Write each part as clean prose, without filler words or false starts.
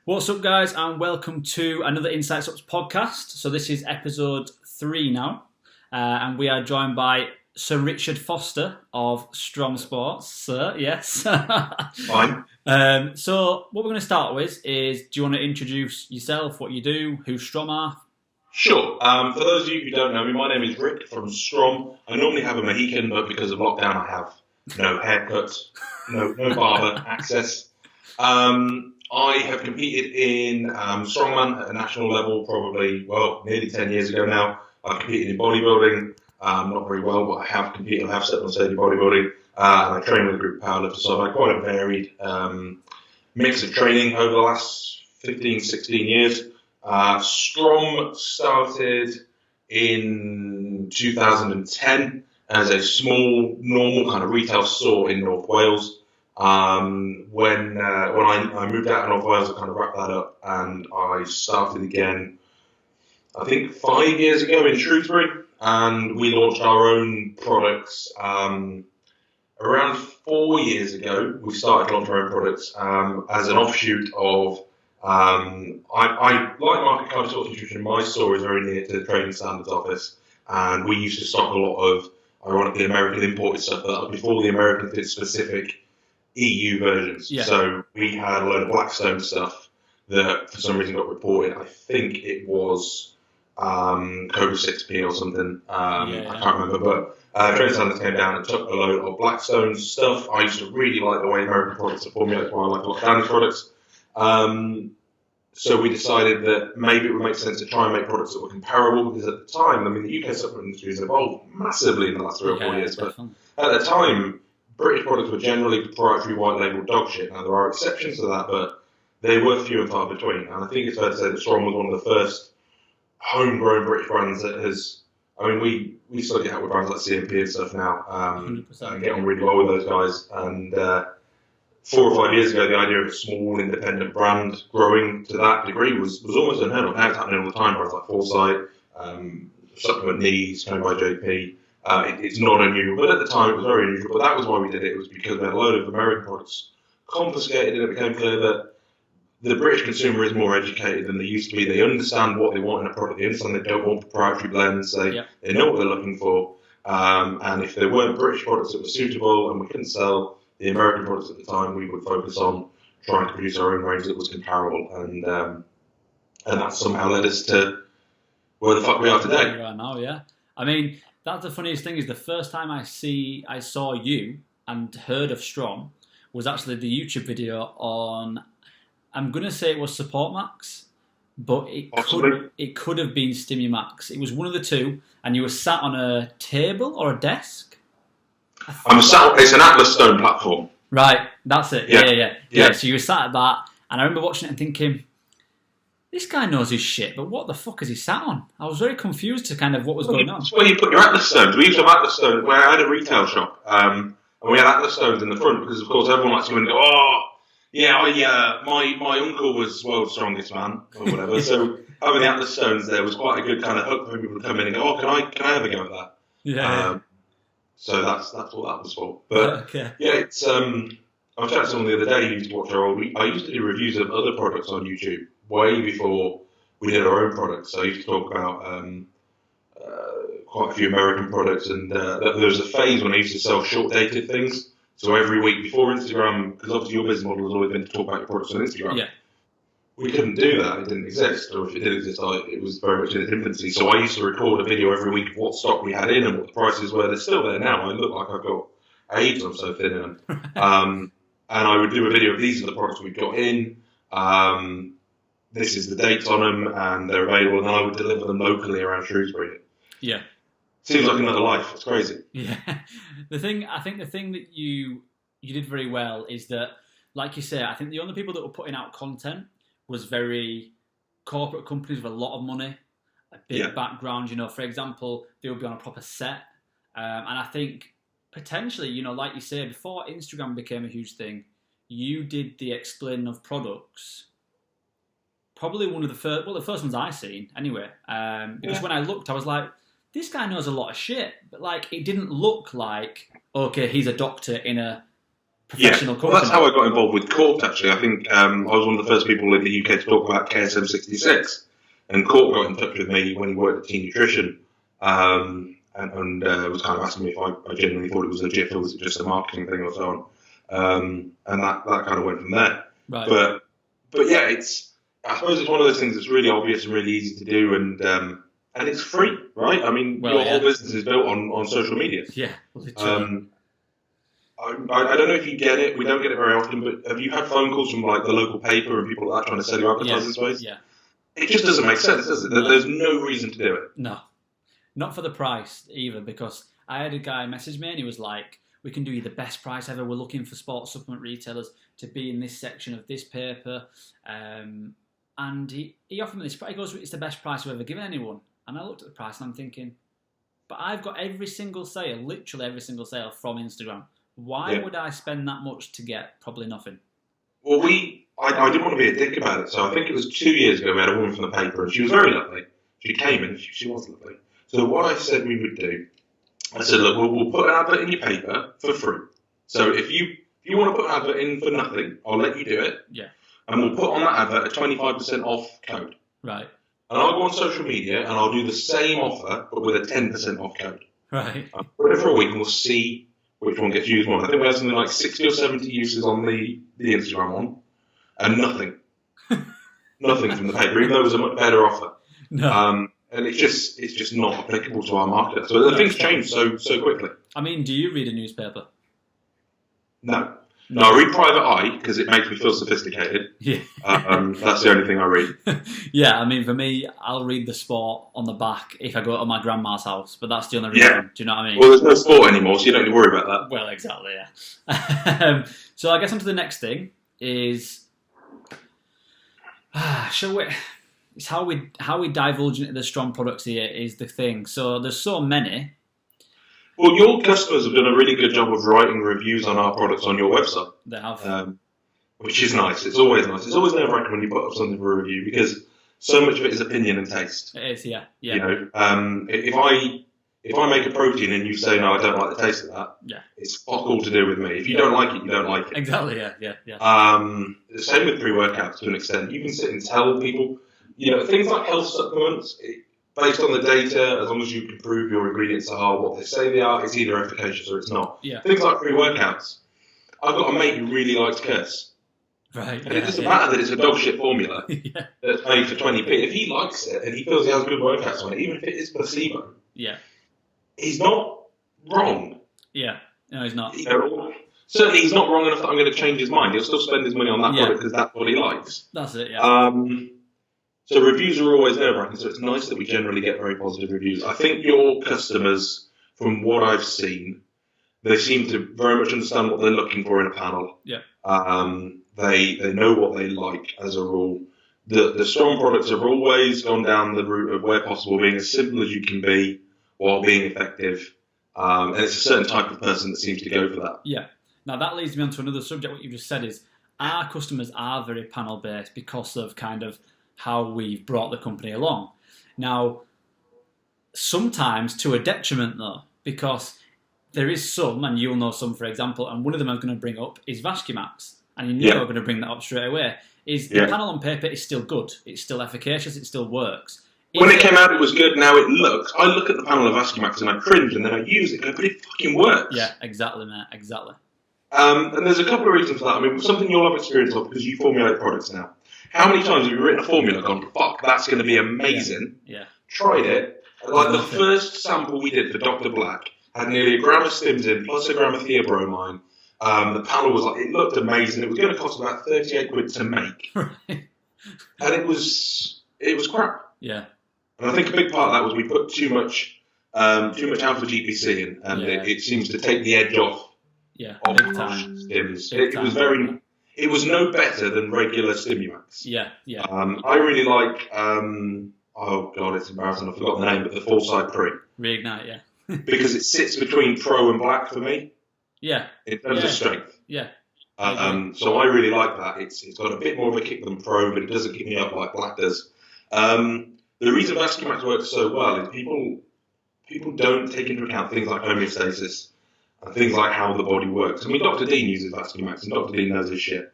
What's up, guys, and welcome to another Insights Ups podcast. So this is episode 3 now, and we are joined by Sir Richard Foster of Strom Sports. Sir, yes. Fine. So what we're going to start with is, do you want to introduce yourself, what you do, who Strom are? Sure. For those of you who don't know me, my name is Rick from Strom. I normally have a Mohican, but because of lockdown, I have no haircut, no barber access. I have competed in strongman at a national level probably, nearly 10 years ago now. I've competed in bodybuilding, not very well, but I have competed. I have stepped on stage in bodybuilding, and I train with a group of powerlifters. So I've had quite a varied mix of training over the last 15, 16 years. Strom started in 2010 as a small, normal kind of retail store in North Wales. When I moved out of North Wales, I kind of wrapped that up, and I started again, I think 5 years ago in Shrewsbury, and we launched our own products. Around 4 years ago, we started launching our own products as an offshoot of. I like market capital nutrition. My store is very near to the Trading Standards Office, and we used to stock a lot of, ironically, American imported stuff that before the Americans did specific EU versions. Yeah. So we had a load of Blackstone stuff that for some reason got reported. I think it was Cobra 6P or something. I can't remember, but Trading Standards came down and took a load of Blackstone stuff. I used to really like the way American products are formulated, why I like a lot of Danish products. So we decided that maybe it would make sense to try and make products that were comparable, because at the time, the UK supplement industry has evolved massively in the last 3 or 4 years, but at the time, British products were generally proprietary white label dog shit. Now, there are exceptions to that, but they were few and far between. And I think it's fair to say that Strom was one of the first homegrown British brands that has. We study out with brands like CMP and stuff now, and get on really well with those guys. And 4 or 5 years ago, the idea of a small independent brand growing to that degree was almost unheard of. Now it's happening all the time. Brands like Foresight, Supplement Needs, owned by JP. It's not unusual, but at the time it was very unusual. But that was why we did it. It was because we had a load of American products confiscated, and it became clear that the British consumer is more educated than they used to be. They understand what they want in a product. They understand they don't want proprietary blends. They know what they're looking for. And if there weren't British products that were suitable and we couldn't sell the American products at the time, we would focus on trying to produce our own range that was comparable. And that somehow led us to where the fuck we are today. Where we are now, yeah. That's the funniest thing, is the first time I saw you and heard of Strom was actually the YouTube video on, I'm going to say it was Support Max, but it could have been Stimmy Max. It was one of the two, and you were sat on a table or a desk? It's an Atlas Stone platform. Right, that's it. Yeah. So you were sat at that, and I remember watching it and thinking, this guy knows his shit, but what the fuck is he sat on? I was very confused to kind of what was going on. It's where you put your Atlas Stones. We used to have Atlas Stones where I had a retail shop, and we had Atlas Stones in the front because, of course, everyone likes to go, my uncle was world's strongest man, or whatever. So having the Atlas Stones there was quite a good kind of hook for people to come in and go, can I have a go at that? Yeah. So that's what that was for. But it's I was chatting to someone the other day who used to watch our old. I used to do reviews of other products on YouTube way before we did our own products. So I used to talk about quite a few American products, and there was a phase when I used to sell short-dated things. So every week before Instagram, because obviously your business model has always been to talk about your products on Instagram. We couldn't do that. It didn't exist, or if it did exist, it was very much in its infancy. So I used to record a video every week of what stock we had in and what the prices were. They're still there now. I look like I've got AIDS. I'm so thin in them. And I would do a video of these are the products we've got in. This is the dates on them, and they're available. And then I would deliver them locally around Shrewsbury. Yeah. Seems like another life. It's crazy. Yeah. I think the thing that you did very well is that, like you say, I think the only people that were putting out content was very corporate companies with a lot of money, a big background. For example, they would be on a proper set. And I think potentially, like you say, before Instagram became a huge thing, you did the explaining of products. Probably one of the first ones I seen anyway. Because when I looked, I was like, this guy knows a lot of shit. But it didn't look like, okay, he's a doctor in a professional company. Well, that's how I got involved with Cork, actually. I think I was one of the first people in the UK to talk about KSM 66. And Cork got in touch with me when he worked at Teen Nutrition and was kind of asking me if I genuinely thought it was legit or was it just a marketing thing or so on. And that kind of went from there. Right. But yeah, I suppose it's one of those things that's really obvious and really easy to do and it's free, right? I mean, your whole business is built on social media. Yeah, literally. I don't know if you get it. We don't get it very often, but have you had phone calls from like the local paper and people like that trying to sell you advertising space? Yeah. It just doesn't make sense, does it? No. There's no reason to do it. No, not for the price either, because I had a guy message me and he was like, we can do you the best price ever. We're looking for sports supplement retailers to be in this section of this paper. And he offered me this price. He goes, it's the best price I've ever given anyone. And I looked at the price and I'm thinking, but I've got every single sale, literally every single sale from Instagram. Why would I spend that much to get probably nothing? Well, I didn't want to be a dick about it, so I think it was 2 years ago we had a woman from the paper, and she was very lovely. She came in, she was lovely. So what I said we would do, I said, look, we'll put an advert in your paper for free. So if you want to put an advert in for nothing, I'll let you do it. Yeah. And we'll put on that advert a 25% off code. Right. And I'll go on social media and I'll do the same offer, but with a 10% off code. Right. I'll put it for a week and we'll see which one gets used more. I think we had something like 60 or 70 uses on the Instagram one, and nothing. Nothing from the paper, even though it was a much better offer. No. And it's just not applicable to our market. So the things change so quickly. I mean, do you read a newspaper? No, I read Private Eye because it makes me feel sophisticated. Yeah. That's the only thing I read. Yeah, I mean, for me, I'll read the sport on the back if I go to my grandma's house, but that's the only reason. Yeah. Do you know what I mean? Well, there's no sport anymore, so you don't need to worry about that. Well, exactly, yeah. So I guess on to the next thing is, it's how we divulge into the Strom products here is the thing. So there's so many. Well, your customers have done a really good job of writing reviews on our products on your website. They have. Which is nice. It's always nice. It's always nerve-wracking when you put up something for a review because so much of it is opinion and taste. It is, yeah. You know, if I make a protein and you say, no, I don't like the taste of that, it's fuck all to do with me. If you don't like it, you don't like it. Exactly, yeah. The same with pre-workouts to an extent. You can sit and tell people, things like health supplements, based on the data, as long as you can prove your ingredients are what they say they are, it's either efficacious or it's not. Yeah. Things like pre-workouts. I've got a mate who really likes Curse. Right. And it doesn't matter that it's a dog shit formula that's made for 20p. If he likes it and he feels he has good workouts on it, even if it is placebo, he's not wrong. Yeah. No, he's not. Certainly he's not wrong enough that I'm going to change his mind. He'll still spend his money on that product because that's what he likes. That's it, yeah. So reviews are always nerve-wracking, so it's nice that we generally get very positive reviews. I think your customers, from what I've seen, they seem to very much understand what they're looking for in a panel. Yeah. They know what they like as a rule. The Strom products have always gone down the route of, where possible, being as simple as you can be while being effective. And it's a certain type of person that seems to go for that. Yeah. Now that leads me on to another subject. What you just said is our customers are very panel-based because of kind of how we've brought the company along. Now, sometimes to a detriment though, because there is some, and you'll know some, for example, and one of them I'm going to bring up is Vascumax, and you know I'm going to bring that up straight away, is the panel on paper is still good, it's still efficacious, it still works. When it came out, it was good. Now it looks. I look at the panel of Vascumax and I cringe, and then I use it, but it fucking works. Yeah, exactly, mate, exactly. And there's a couple of reasons for that. I mean, something you'll have experience of because you formulate products now. How many times have you written a formula and gone, fuck, that's going to be amazing? Yeah. Tried it. Like the first sample we did for Dr. Black had nearly a gram of stims in, plus a gram of theobromine. The panel was like, it looked amazing. It was going to cost about 38 quid to make. And it was crap. Yeah. And I think a big part of that was we put too much alpha GPC in, and it seems to take the edge off. Yeah, of big time. Stims. It was no better than regular Stimumax. Yeah, yeah. I really like, oh god, it's embarrassing, I've forgotten the name, but the full side pre. Reignite, yeah. Because it sits between Pro and Black for me. Yeah. In terms of strength. Yeah. So I really like that. It's got a bit more of a kick than Pro, but it doesn't kick me up like Black does. The reason Vascumax works so well is people don't take into account things like homeostasis. and things like how the body works. I mean, Dr. Dean uses Vascumax, and Dr. Dean knows his shit.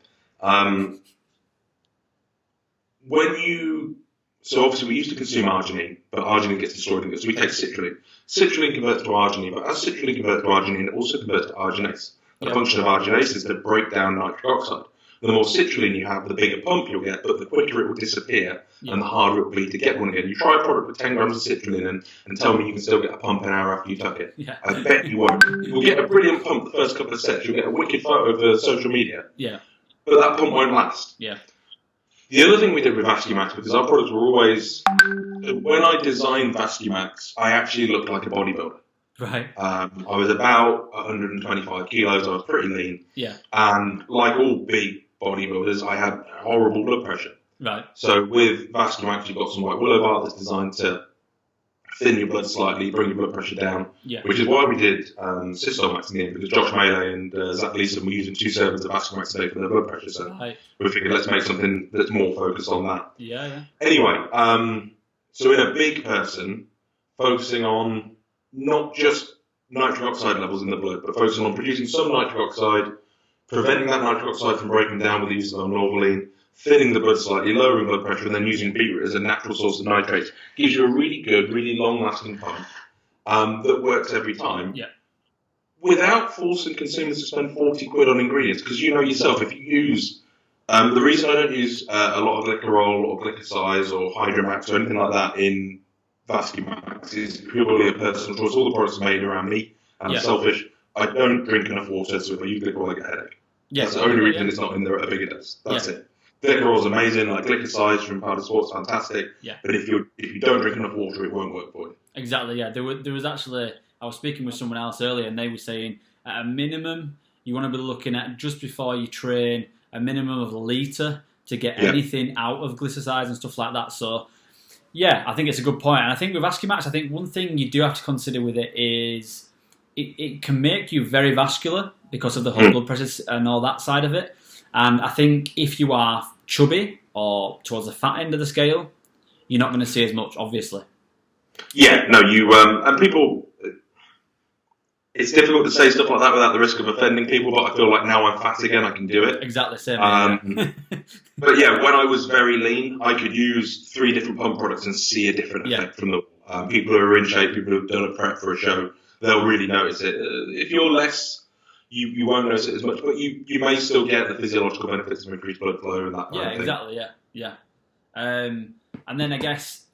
So obviously we used to consume arginine, but arginine gets destroyed in it. So we take citrulline. Citrulline converts to arginine, but as citrulline converts to arginine, it also converts to arginase. The function of arginase is to break down nitric oxide. The more citrulline you have, the bigger pump you'll get, but the quicker it will disappear and the harder it will be to get one again. You try a product with 10 grams of citrulline and tell me you can still get a pump an hour after you tuck it. Yeah. I bet you won't. You'll get a brilliant pump the first couple of sets. You'll get a wicked photo for social media. Yeah. But that pump won't last. Yeah. The other thing we did with Vascumax, because our products were always, when I designed Vascumax, I actually looked like a bodybuilder. Right. I was about 125 kilos. I was pretty lean. Yeah. And like all big bodybuilders, I had horrible blood pressure. Right. So with Vascumax, you've got some white willow bark that's designed to thin your blood slightly, bring your blood pressure down, which is why we did Cystomax in the end, because Josh Melee and Zach Leeson were using 2 servings of Vascumax a day for their blood pressure. So we figured let's make something that's more focused on that. Yeah. Anyway, so in a big person, focusing on not just nitric oxide levels in the blood, but focusing on producing some nitric oxide, preventing that nitric oxide from breaking down with the use of norvaline, thinning the blood slightly, lowering blood pressure, and then using beetroot as a natural source of nitrates gives you a really good, really long-lasting pump that works every time. Yeah. Without forcing consumers to spend 40 quid on ingredients, because you know yourself, if you use the reason I don't use a lot of glycerol or glycosize or hydromax or anything like that in Vascumax is purely a personal choice. All the products are made around me, and I'm selfish. I don't drink enough water, so if I use glycerol, I get a headache. Yeah, that's the only reason it's not in there at a bigger dose. That's it. Glycerol is amazing, like glycosize from powdered sports, fantastic. Yeah. But if you don't drink enough water, it won't work for you. Exactly. Yeah. There was actually, I was speaking with someone else earlier, and they were saying at a minimum you want to be looking at just before you train a minimum of a litre to get anything out of glycosides and stuff like that. So yeah, I think it's a good point. And I think with Vascumax, I think one thing you do have to consider with it is it can make you very vascular because of the whole blood pressure and all that side of it. And I think if you are chubby or towards the fat end of the scale, you're not going to see as much, obviously. Yeah, no, and people, it's difficult to say stuff like that without the risk of offending people, but I feel like now I'm fat again, I can do it. Exactly, same. But yeah, when I was very lean, I could use 3 different pump products and see a different effect from them. People who are in shape, people who have done a prep for a show, they'll really notice it. If you're less, you won't notice it as much, but you may still get the physiological benefits of increased blood flow and that kind of thing. Exactly, yeah. And then I guess,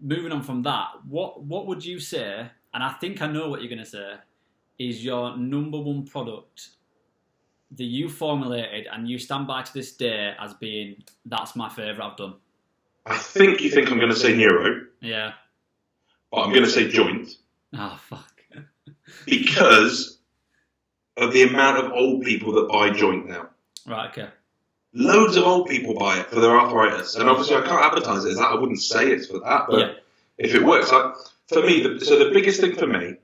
moving on from that, what would you say, and I think I know what you're going to say, is your number one product that you formulated and you stand by to this day as being, that's my favourite I've done? I think you think I'm going to say neuro. Yeah. But I'm going to say joint. Oh, fuck. Because of the amount of old people that buy joint now. Right, okay. Loads of old people buy it for their arthritis. And obviously I can't advertise it as that. I wouldn't say it's for that. But if it works, for me, the biggest thing for me,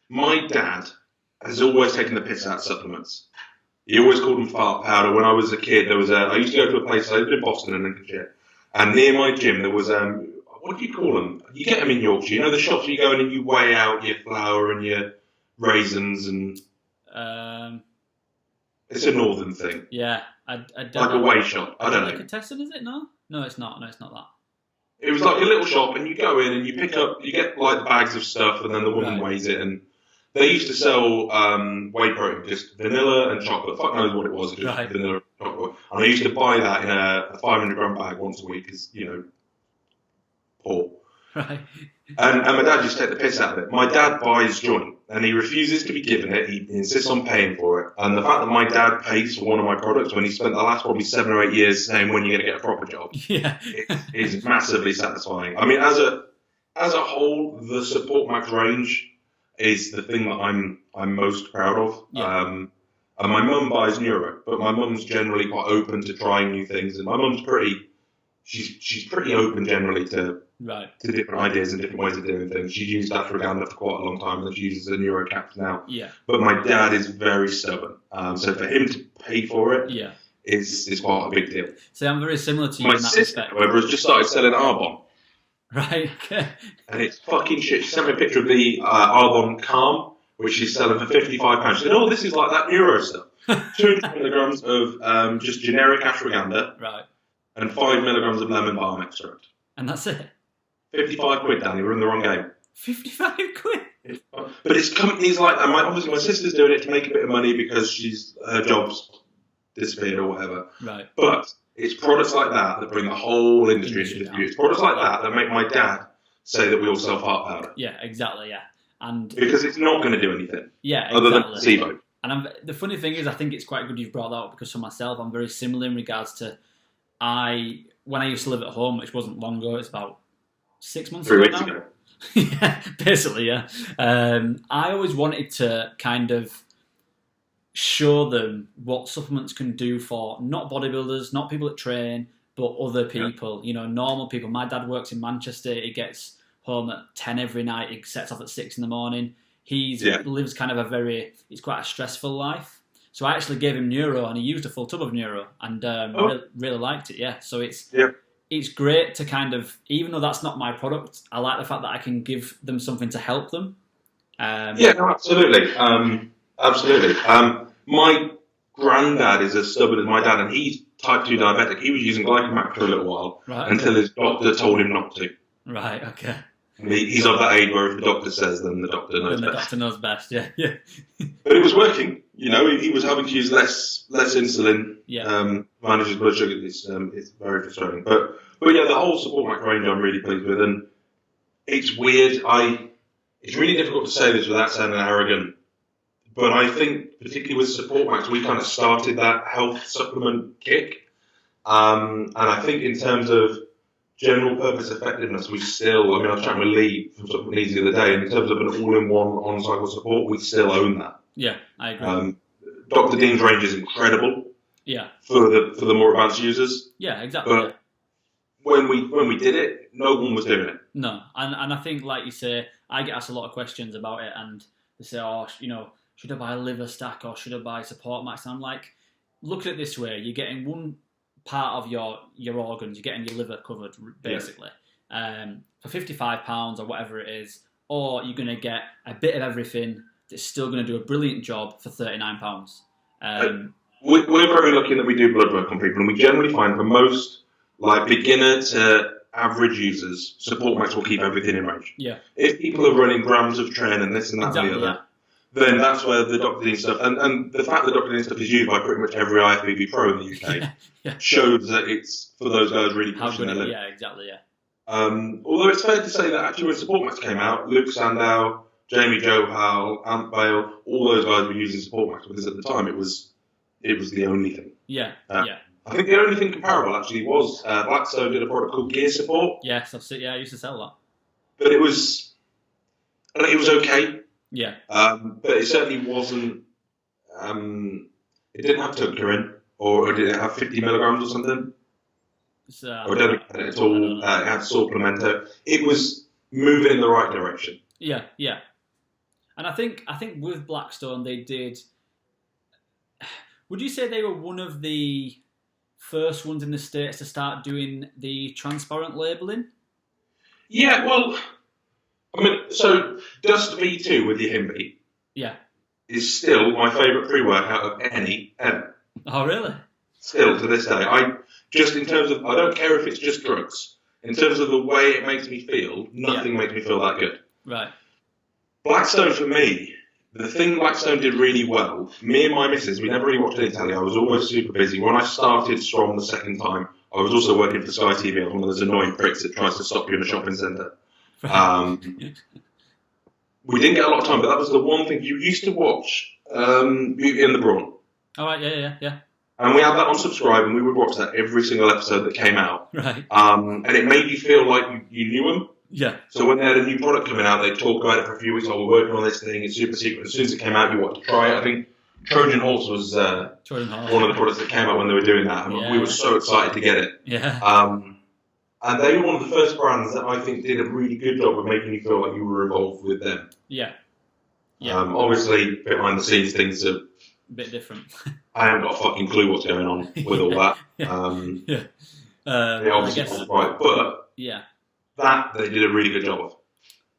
my dad has always taken the piss out of supplements. He always called them fart powder. When I was a kid, I used to go to a place, I lived in Boston and Lincolnshire, and near my gym there was, what do you call them? You get them in Yorkshire. You know the shops where you go in and you weigh out your flour and your raisins and... it's a northern thing. Yeah. Like a weigh shop. I don't know. Delicatessen, is it? No, it's not. No, it's not that. It was like a little shop, and you go in and you get like the bags of stuff, and then the woman weighs it. And they used to sell whey protein, just vanilla and chocolate. Fuck knows what it was, just vanilla and chocolate. And I used to buy that in a 500 gram bag once a week, because poor. Right. And my dad used to take the piss out of it. My dad buys joint, and he refuses to be given it. He insists on paying for it. And the fact that my dad pays for one of my products when he spent the last probably 7 or 8 years saying when you're going to get a proper job, is massively satisfying. I mean, as a whole, the Support Max range is the thing that I'm most proud of. Yeah. And my mum buys Neuro, but my mum's generally quite open to trying new things, and my mum's she's pretty open generally to different ideas and different ways of doing things. She's used ashwagandha for quite a long time, and she uses a neurocaps now. Yeah. But my dad is very stubborn, so for him to pay for it is quite a big deal. See, I'm very similar to you my in that sister, respect. however, has just started selling Arbonne. Right, okay. And it's fucking shit. She sent me a picture of the Arbonne Calm, which she's selling for £55. She said, "Oh, this is like that neuro stuff. 200 milligrams of just generic ashwagandha, Right. and 5 milligrams of lemon balm extract. And that's it. 55 quid, Danny. We're in the wrong game. 55 quid. But it's companies like that. Obviously, my sister's doing it to make a bit of money because her job's disappeared or whatever. Right. But it's products like that bring the whole industry into dispute. It's products like that make my dad say that we all sell heart powder. Yeah, exactly. Yeah, and because it's not going to do anything. Yeah, other than exactly. placebo. And the funny thing is, I think it's quite good you've brought that up because for myself, I'm very similar in regards to when I used to live at home, which wasn't long ago. It's about 6 months 3 ago weeks now. ago. Yeah, basically, yeah. I always wanted to kind of show them what supplements can do for not bodybuilders, not people that train, but other people, normal people. My dad works in Manchester. He gets home at 10 every night. He sets off at 6 in the morning. He lives kind of it's quite a stressful life. So I actually gave him Neuro, and he used a full tub of Neuro, and really liked it, yeah. So it's great to kind of, even though that's not my product, I like the fact that I can give them something to help them. Absolutely. Absolutely. My granddad is as stubborn as my dad, and he's type 2 diabetic. He was using Glycomax for a little while until his doctor told him not to. Right, okay. He's of that age where if the doctor says, then the doctor knows best. The doctor knows best, yeah. But it was working. He was having to use less insulin. Manage his blood sugar. It's very frustrating. But yeah, the whole support max range I'm really pleased with, and it's weird. It's really difficult to say this without sounding arrogant, but I think particularly with support max, we kind of started that health supplement kick, and I think in terms of general purpose effectiveness, we still, I was chatting with Lee from Supplement Easy the other day, and in terms of an all-in-one on-cycle support, we still own that. Yeah, I agree. Dr. Dean's range is incredible. Yeah. For the more advanced users. Yeah, exactly. But when we did it, no one was doing it. No, and I think, like you say, I get asked a lot of questions about it, and they say, should I buy a liver stack or should I buy support max? And I'm like, look at it this way: you're getting one part of your organs, you're getting your liver covered, basically, for £55 or whatever it is, or you're going to get a bit of everything that's still going to do a brilliant job for £39. We're very lucky that we do blood work on people, and we generally find for most beginner to average users, support max will keep everything in range. Yeah. If people are running grams of tren and this and that and the other, then that's where the Dr. Dean stuff, and the fact that Dr. Dean stuff is used by pretty much every IFBB pro in the UK shows that it's for those guys really pushing their limit. Yeah, exactly, yeah. Although it's fair to say that actually when Support Max came out, Luke Sandow, Jamie Johal, Ant Bale, all those guys were using Support Max because at the time it was the only thing. Yeah. I think the only thing comparable actually was Blackstone did a product called Gear Support. Yes, I used to sell that. But it was okay. Yeah. But it certainly wasn't. It didn't have Toclurin, or did it have 50 milligrams or something? Or didn't have it at all. It had Supplemento. It was moving in the right direction. Yeah. And I think with Blackstone they did. Would you say they were one of the first ones in the States to start doing the transparent labelling? Yeah, well, so Dust V2 with your Himby is still my favourite pre-workout of any ever. Oh, really? Still, to this day. In terms of, I don't care if it's just drugs. In terms of the way it makes me feel, nothing makes me feel that good. Right. Blackstone, for me, the thing Blackstone did really well, me and my missus, we never really watched any telly. I was always super busy. When I started Strom the second time, I was also working for Sky TV. I was one of those annoying pricks that tries to stop you in a shopping centre. We didn't get a lot of time, but that was the one thing. You used to watch Beauty and the Brawn. Oh, right, yeah. And we had that on subscribe, and we would watch that every single episode that came out. Right. And it made you feel like you knew them. Yeah. So when they had a new product coming out, they'd talk about it for a few weeks. Oh, we're working on this thing. It's super secret. As soon as it came out, you wanted to try it. I think Trojan Horse was one of the products that came out when they were doing that. And we were so excited to get it. Yeah. And they were one of the first brands that I think did a really good job of making you feel like you were involved with them. Yeah. Obviously, behind the scenes, things are a bit different. I haven't got a fucking clue what's going on with all that. Obviously wasn't right, but that they did a really good job of.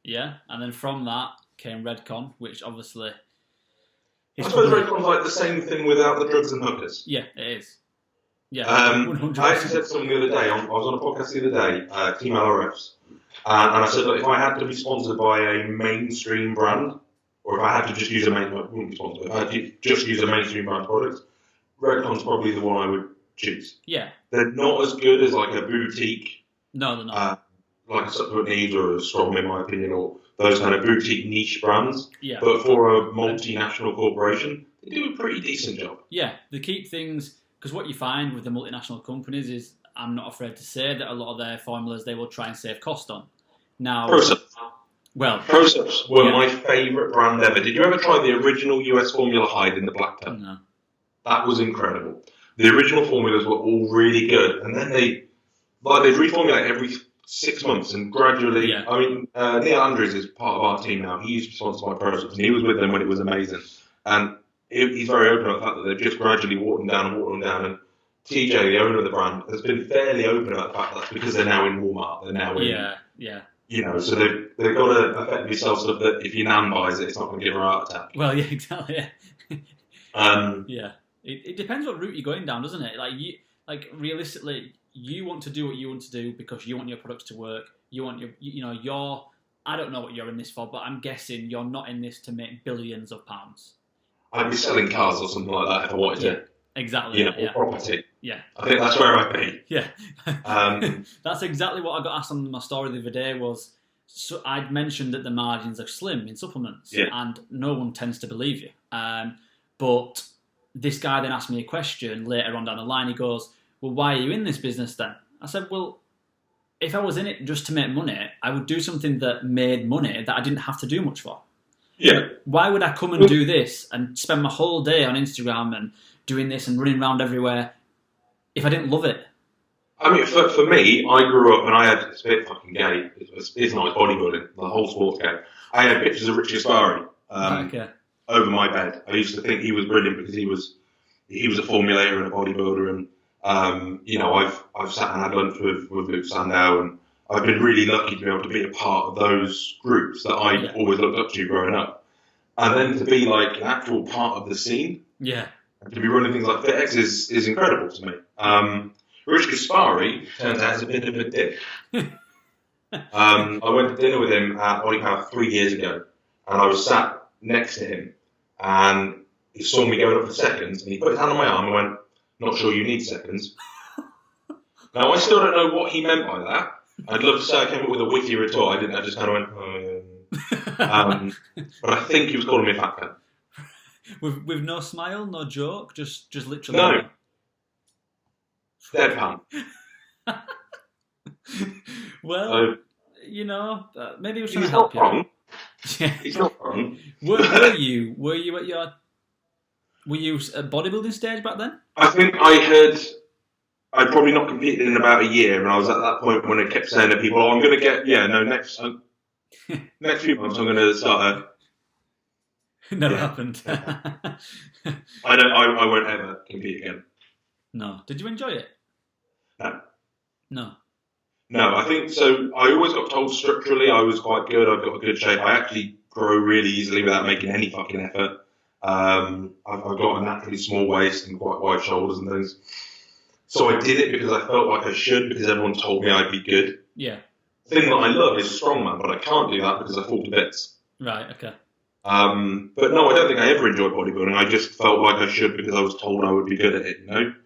Yeah, and then from that, came Redcon, which obviously I suppose Redcon's like the same thing without the drugs and hookers. Yeah, it is. Yeah, I actually said to someone the other day, I was on a podcast the other day, Team LRFs, and I said, look, if I had to be sponsored by a mainstream brand, or if I had to just use wouldn't be sponsored, if I had to just use a mainstream brand product, Redcon's probably the one I would choose. Yeah. They're not as good as like a boutique. No, they're not. Like a Supplement Needs or a Strom, in my opinion, or those kind of boutique niche brands. Yeah. But for a multinational corporation, they do a pretty decent job. Yeah, they keep things, because what you find with the multinational companies is, I'm not afraid to say that a lot of their formulas they will try and save cost on. Now, Proceps were my favourite brand ever. Did you ever try the original US formula Hyde in the black tub? No. That was incredible. The original formulas were all really good, and then they'd reformulate every 6 months and gradually. Yeah. I mean, Neil Andrews is part of our team now. He used to be sponsored by Proceps, and he was with them when it was amazing. And he's very open about the fact that they're just gradually watering them down. And TJ, the owner of the brand, has been fairly open about the fact that that's because they're now in Walmart. They're now in. Yeah. You know, so they've got to effectively sell stuff that if your nan buys it, it's not going to give her a heart attack. Well, yeah, exactly. Yeah. Yeah. It depends what route you're going down, doesn't it? Realistically, you want to do what you want to do because you want your products to work. You want your, I don't know what you're in this for, but I'm guessing you're not in this to make billions of pounds. I'd be selling cars or something like that if I wanted to. Exactly. Or property. Yeah. I think that's where I'd be. Yeah. That's exactly what I got asked on my story the other day was, so I'd mentioned that the margins are slim in supplements, and no one tends to believe you. But this guy then asked me a question later on down the line. He goes, well, why are you in this business then? I said, well, if I was in it just to make money, I would do something that made money that I didn't have to do much for. Yeah. Why would I come and do this and spend my whole day on Instagram and doing this and running around everywhere if I didn't love it? I mean, for me, I grew up and I had, it's a bit fucking gay, it's not bodybuilding, the whole sports game. I had pictures of Rich Gaspari over my bed. I used to think he was brilliant because he was a formulator and a bodybuilder, and I've sat and had lunch with Luke Sandow, and I've been really lucky to be able to be a part of those groups that I always looked up to growing up. And then to be like an actual part of the scene, and to be running things like FitX is incredible to me. Rich Gaspari turns out is a bit of a dick. I went to dinner with him at Body Power 3 years ago, and I was sat next to him, and he saw me going up for seconds, and he put his hand on my arm and went, "Not sure you need seconds." Now, I still don't know what he meant by that. I'd love to say I came up with a witty retort. I didn't. I just kind of went, but I think he was calling me a fat cunt. With no smile, no joke, just literally. No. Deadpan. Well, maybe we should help you. Wrong. He's not wrong. Were you at your? Were you at bodybuilding stage back then? I think I'd probably not competed in about a year, and I was at that point when I kept saying to people, I'm going to get, next few months I'm going to start a... Never happened. I won't ever compete again. No. Did you enjoy it? No. No, I think so. I always got told structurally I was quite good. I've got a good shape. I actually grow really easily without making any fucking effort. I've got a naturally small waist and quite wide shoulders and things. So I did it because I felt like I should, because everyone told me I'd be good. Yeah. The thing that I love is strongman, but I can't do that because I fall to bits. Right, okay. But no, I don't think I ever enjoyed bodybuilding. I just felt like I should because I was told I would be good at it,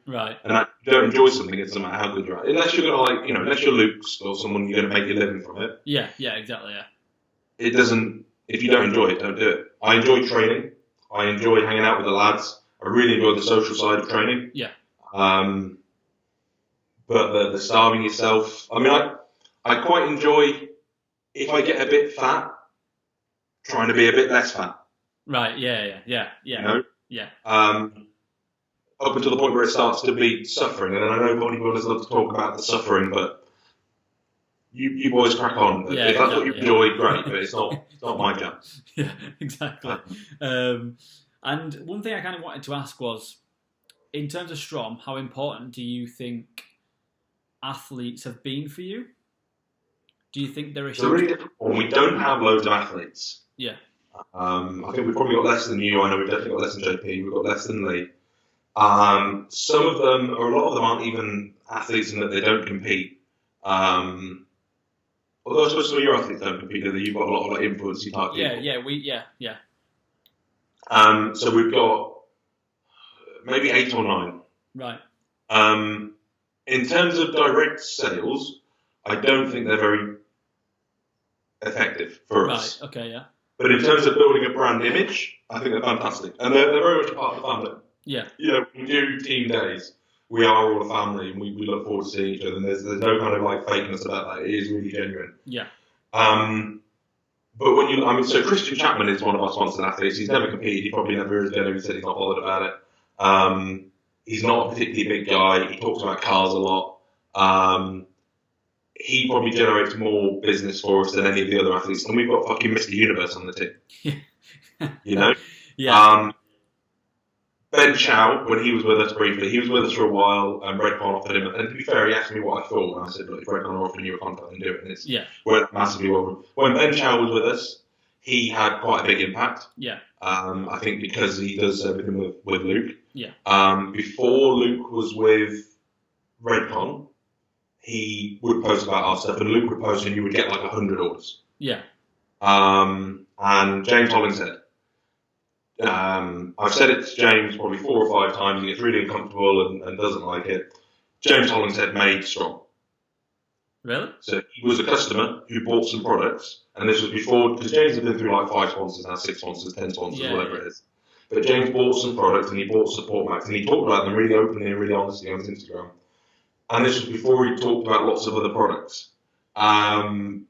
Right. And you don't enjoy something, it doesn't matter how good you're at it. Unless you're going to unless you're Luke's or someone you're going to make your living from it. Yeah, exactly, yeah. It doesn't, if you don't enjoy it, don't do it. I enjoy training. I enjoy hanging out with the lads. I really enjoy the social side of training. Yeah. But the starving yourself, I mean, I quite enjoy, if I get a bit fat, trying to be a bit less fat. Right, yeah. Yeah. Up until the point where it starts to be suffering, and I know bodybuilders love to talk about the suffering, but you boys crack on. Yeah, if that's what you enjoy, great, but it's not my job. Yeah, exactly. And one thing I kind of wanted to ask was, in terms of Strom, how important do you think athletes have been for you? Do you think they're a huge... We don't have loads of athletes. Yeah. I think we've probably got less than you. I know we've definitely got less than JP. We've got less than Lee. Some of them, or a lot of them, aren't even athletes in that they don't compete. Although I suppose some of your athletes don't compete, do they? You've got a lot of like influencey type people. Yeah. So we've got maybe 8 or 9. Right. In terms of direct sales, I don't think they're very effective for us. Right. Okay. Yeah. But in terms of building a brand image, I think they're fantastic, and they're very much a part of the family. Yeah. You know, we do team days. We are all a family, and we look forward to seeing each other. And there's no kind of like fakeness about that. It is really genuine. Yeah. But so Christian Chapman is one of our sponsored athletes. He's never competed. He probably never is going to. He said he's not bothered about it. He's not a particularly big guy. He talks about cars a lot. He probably generates more business for us than any of the other athletes. And we've got fucking Mr. Universe on the team. You know? Yeah. Ben Chow, when he was with us briefly, he was with us for a while, and Redcon offered him, and to be fair, he asked me what I thought, and I said, look, if Redcon are offering you a contract, then do it, and it's went massively well. When Ben Chow was with us, he had quite a big impact. Yeah. I think because he does everything with Luke. Yeah. Before Luke was with Redcon, he would post about our stuff, and Luke would post, and you would get like 100 orders. Yeah. And James Hollingshead. I've said it to James probably 4 or 5 times. He gets really uncomfortable and doesn't like it. James Hollingshead made Strom. Really? So he was a customer who bought some products, and this was before, because James had been through like 5 sponsors now, 6 sponsors, 10 sponsors, whatever it is. But James bought some products, and he bought Support Max, and he talked about them really openly and really honestly on his Instagram. And this was before he talked about lots of other products. And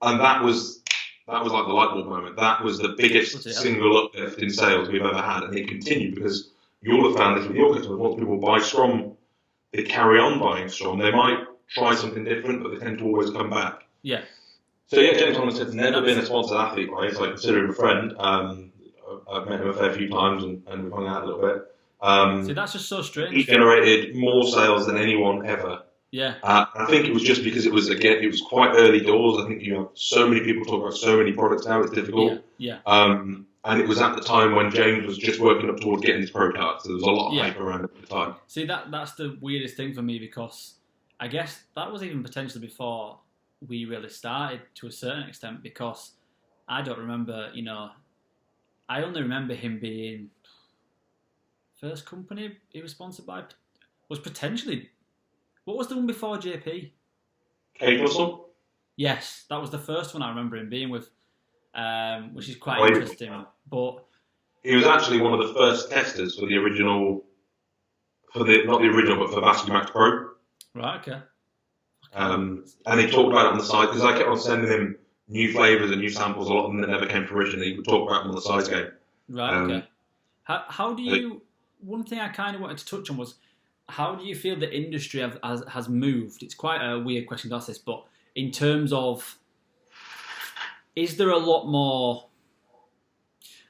that was like the light bulb moment. That was the biggest single uplift in sales we've ever had, and it continued because you'll have found this with your customers. Once people buy Strom, they carry on buying Strom. They might try something different, but they tend to always come back. Yeah. So yeah, James Hollingshead's never been a sponsored athlete, right? So I consider him a friend. I've met him a fair few times, and we've hung out a little bit. See, that's just so strange. He generated more sales than anyone ever. Yeah. I think it was just because it was quite early doors. I think you have so many people talk about so many products now, it's difficult. Yeah. And it was at the time when James was just working up towards getting his pro card, so there was a lot of hype around at the time. See, that's the weirdest thing for me, because I guess that was even potentially before we really started to a certain extent, because I don't remember, I only remember him being first company he was sponsored by was potentially. What was the one before JP? Kate Russell? Yes, that was the first one I remember him being with, which is quite interesting. But he was actually one of the first testers for the original, not the original, but for Vascular Max Pro. Right, okay. And he talked about it on the side, because I kept on sending him new flavours and new samples, a lot of them that never came to fruition. He would talk about them on the size game. Right, okay. How do you... One thing I kind of wanted to touch on was, how do you feel the industry has moved? It's quite a weird question to ask this, but in terms of, is there a lot more...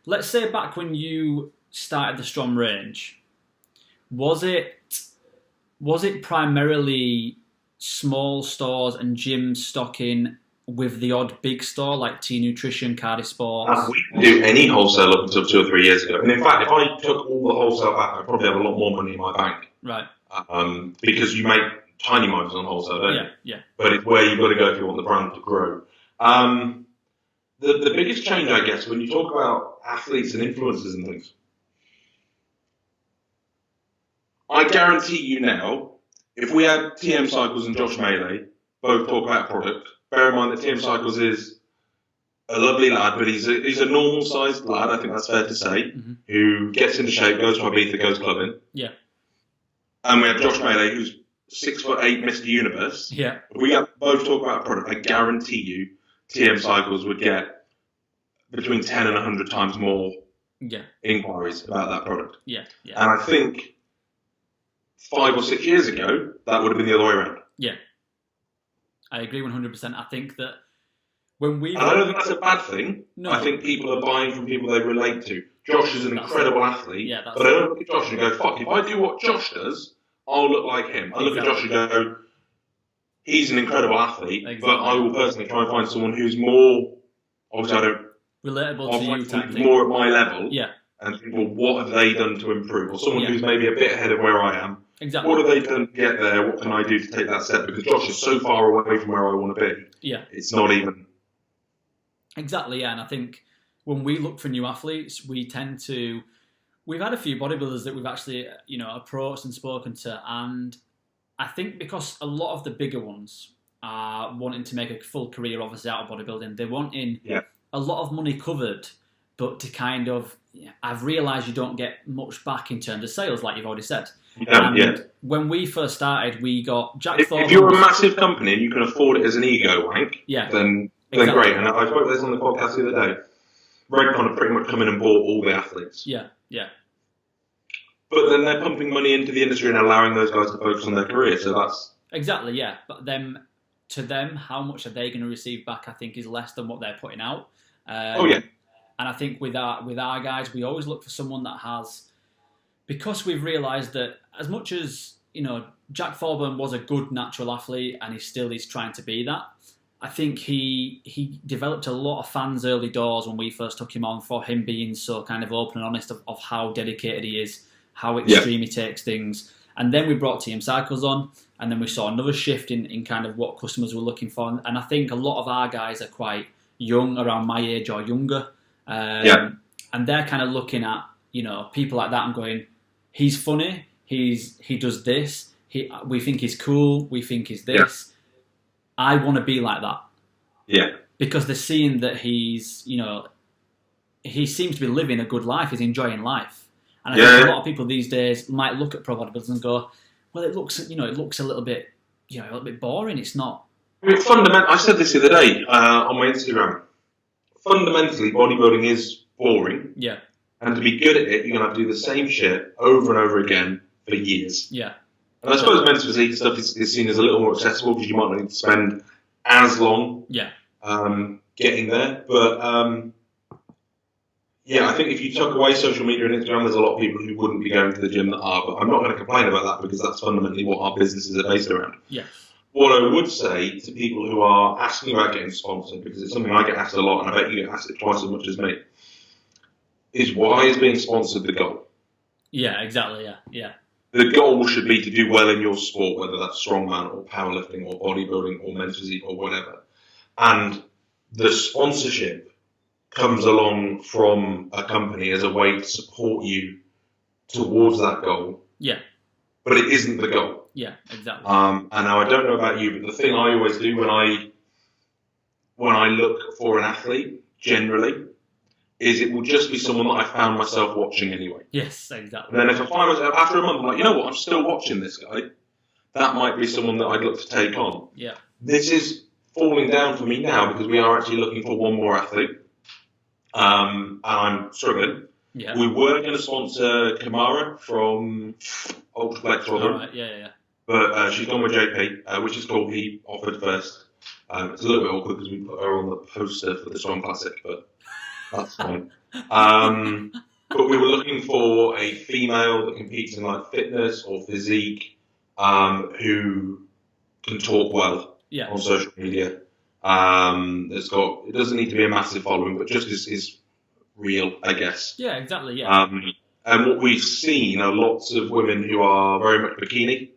Let's say back when you started the Strom range, was it primarily small stores and gyms stocking with the odd big store like T Nutrition, Cardi Sports? We didn't do any wholesale up until 2 or 3 years ago. And in fact, if I took all the wholesale back, I'd probably have a lot more money in my bank. Right. Because you make tiny margins on wholesale, don't you? Yeah. But it's where you've got to go if you want the brand to grow. The biggest change, I guess, when you talk about athletes and influencers and things, I guarantee you now, if we had TM Cycles and Josh Melee both talk about product, bear in mind that TM Cycles is a lovely lad, but he's a normal sized lad, I think that's fair to say, who gets into shape, goes to Ibiza, goes clubbing. Yeah. And we have Josh Melee, who's 6'8", Mr. Universe. Yeah. If we both talk about a product, I guarantee you TM Cycles would get between 10 and 100 times more inquiries about that product. Yeah. And I think 5 or 6 years ago, that would have been the other way around. Yeah. I agree 100%. I think that when we... And I don't think that's a bad thing. No. I think people are buying from people they relate to. Josh is an incredible athlete, but I don't look at Josh and go, fuck, if I do what Josh does, I'll look like him. I look at Josh and go, he's an incredible athlete, but I will personally try and find someone who's more... Obviously, I don't relatable of to you like type who's thing. more at my level, Yeah, and think, well, what have they done to improve? Or someone Yeah. who's maybe a bit ahead of where I am. exactly. What have they done to get there? What can I do to take that step? Because Josh is so far away from where I want to be. Yeah, It's not even. exactly. Yeah, and I think when we look for new athletes, we tend to. We've had a few bodybuilders that we've actually, approached and spoken to, and I think because a lot of the bigger ones are wanting to make a full career, obviously, out of bodybuilding, they're wanting a lot of money covered, but to kind of, I've realised you don't get much back in terms of sales, like you've already said. When we first started, we got Jack Thornton. If you're a massive company and you can afford it as an ego wank, then exactly. great. And I spoke about this on the podcast the other day. Redcon have pretty much come in and bought all the athletes. Yeah. But then they're pumping money into the industry and allowing those guys to focus on their career. So that's exactly, yeah. But to them, how much are they going to receive back? I think is less than what they're putting out. And I think with our guys, we always look for someone that has, because we've realised that as much as Jack Thorburn was a good natural athlete and he still is trying to be that. I think he developed a lot of fans early doors when we first took him on for him being so kind of open and honest of how dedicated he is, how extreme he takes things. And then we brought TM Cycles on, and then we saw another shift in kind of what customers were looking for. And I think a lot of our guys are quite young, around my age or younger. And they're kind of looking at, people like that and going, he's funny, he does this, we think he's cool, we think he's this. I want to be like that. Yeah. Because they're seeing that he's, he seems to be living a good life, he's enjoying life. And I think a lot of people these days might look at pro bodybuilders and go, well, it looks a little bit, a little bit boring. It's not. I mean, I said this the other day on my Instagram. Fundamentally, bodybuilding is boring. Yeah. And to be good at it, you're going to have to do the same shit over and over again for years. Yeah. And I suppose men's physique stuff is seen as a little more accessible because you might not need to spend as long getting there. But I think if you took away social media and Instagram, there's a lot of people who wouldn't be going to the gym that are. But I'm not going to complain about that because that's fundamentally what our businesses are based around. Yeah. What I would say to people who are asking about getting sponsored, because it's something I get asked a lot, and I bet you get asked it twice as much as me, is why is being sponsored the goal? Yeah, exactly. Yeah. The goal should be to do well in your sport, whether that's strongman or powerlifting or bodybuilding or men's physique or whatever. And the sponsorship comes along from a company as a way to support you towards that goal. Yeah. But it isn't the goal. Yeah, exactly. And now I don't know about you, but the thing I always do when I look for an athlete, generally, is it will just be someone that I found myself watching anyway. Yes, exactly. And then if I find myself, after a month, I'm like, you know what, I'm still watching this guy. That might be someone that I'd look to take on. Yeah. This is falling down for me now because we are actually looking for one more athlete. And I'm struggling. Yeah. We were going to sponsor Kamara from Ultraflex. All right, yeah. But she's gone with JP, which is cool. He offered first. It's a little bit awkward because we put her on the poster for the Strom Classic, but that's fine. But we were looking for a female that competes in like fitness or physique, who can talk well on social media. It doesn't need to be a massive following, but just is real, I guess. Yeah, exactly. Yeah. And what we've seen are lots of women who are very much bikini,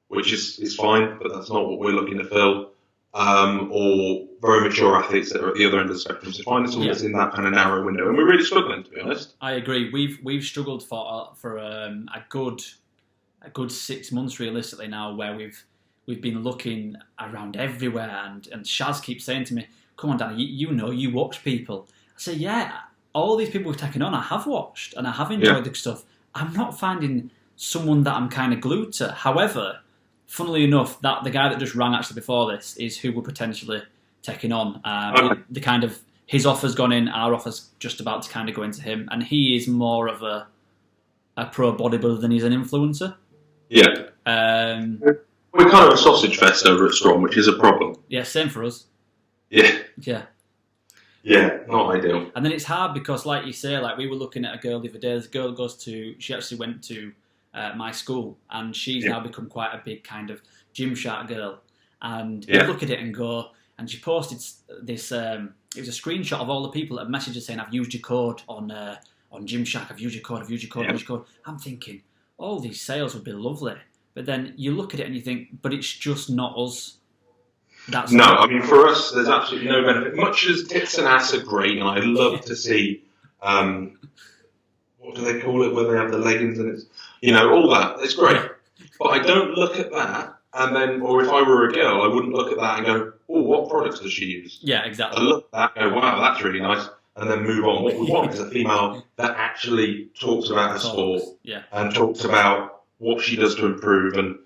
which is fine, but that's not what we're looking to fill. Or very mature athletes that are at the other end of the spectrum. So finding someone that's in that kind of narrow window, and we're really struggling, to be honest. I agree. We've struggled for a good 6 months realistically now, where we've been looking around everywhere, and Shaz keeps saying to me, "Come on, Danny, you watch people." I say, "Yeah, all these people we've taken on, I have watched and I have enjoyed the stuff. I'm not finding someone that I'm kind of glued to. However, funnily enough, that the guy that just rang actually before this is who we're potentially taking on. The kind of his offer's gone in, our offer's just about to kind of go into him, and he is more of a pro bodybuilder than he's an influencer. Yeah. We're kind of a sausage fest over at Strom, which is a problem. Yeah, same for us. Yeah. Yeah. Yeah, not ideal. And then it's hard because, like you say, like we were looking at a girl the other day. There's a girl she actually went to my school, and she's now become quite a big kind of Gymshark girl. And you look at it and go, and she posted this. It was a screenshot of all the people that had messaged her saying, "I've used your code on Gymshark. I've used your code. I've used your code. I've used your code." I'm thinking, all these sales would be lovely, but then you look at it and you think, but it's just not us. That's no, I mean, for us, there's absolutely no benefit. Much as tits and ass are great, and I love to see, what do they call it, where they have the leggings and it's, all that. It's great. But I don't look at that, and then, or if I were a girl, I wouldn't look at that and go, oh, what products does she use? Yeah, exactly. I look at that and go, wow, that's really nice, and then move on. What we want is a female that actually talks about her sport and talks about what she does to improve. And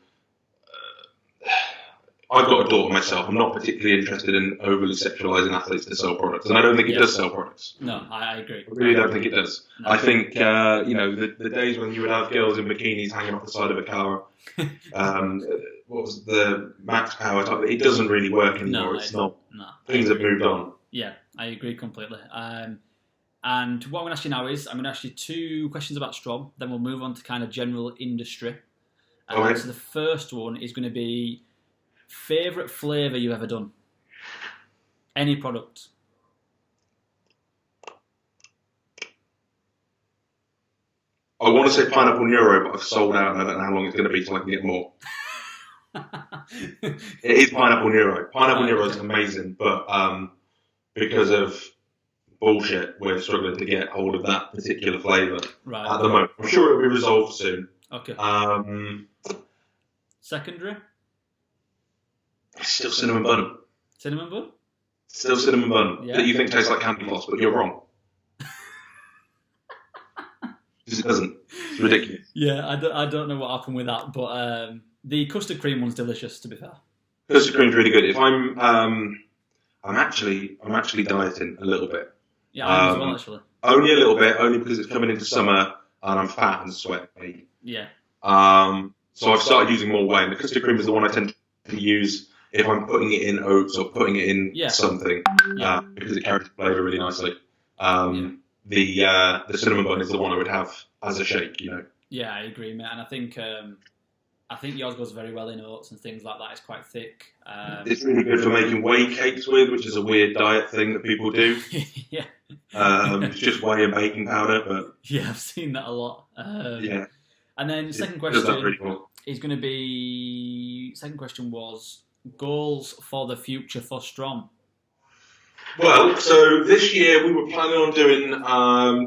I've got a daughter myself. I'm not particularly interested in overly sexualising athletes to sell products, and I don't think it does sell products. No, I agree. I really don't think it does. No. I think the days when you would have girls in bikinis hanging off the side of a car, what was the Max Power type? It doesn't really work anymore. It's not. No, things have moved on. Yeah, I agree completely. And what I'm going to ask you now is, I'm going to ask you 2 questions about Strom, then we'll move on to kind of general industry. Okay. So the first one is going to be favourite flavour you've ever done? Any product? I want to say pineapple Neuro, but I've sold out and I don't know how long it's going to be till I can get more. It is pineapple Neuro. Pineapple Neuro is amazing, but because of bullshit, we're struggling to get hold of that particular flavour at the moment. I'm sure it'll be resolved soon. Okay. Secondary? Still cinnamon bun. Cinnamon bun? Still cinnamon bun. Yeah. That you think tastes like candy floss, but you're wrong. Because it doesn't. It's ridiculous. Yeah, I don't know what happened with that, but the custard cream one's delicious, to be fair. Custard cream's really good. If I'm actually dieting a little bit. Yeah, I am as well, actually. Only a little bit, only because it's coming into summer and I'm fat and sweaty. Yeah. So I've started using more whey. And the custard cream is the one I tend to use if I'm putting it in oats or putting it in something, because it carries the flavour really nicely. The cinnamon bun is the one I would have as a shake, Yeah, I agree, mate. And I think yours goes very well in oats and things like that. It's quite thick. It's really good for making whey cakes with, which is a weird diet thing that people do. Yeah. It's just whey and baking powder, but yeah, I've seen that a lot. Yeah. And then second question cool. is going to be. Second question was goals for the future for Strom. Well, so this year we were planning on doing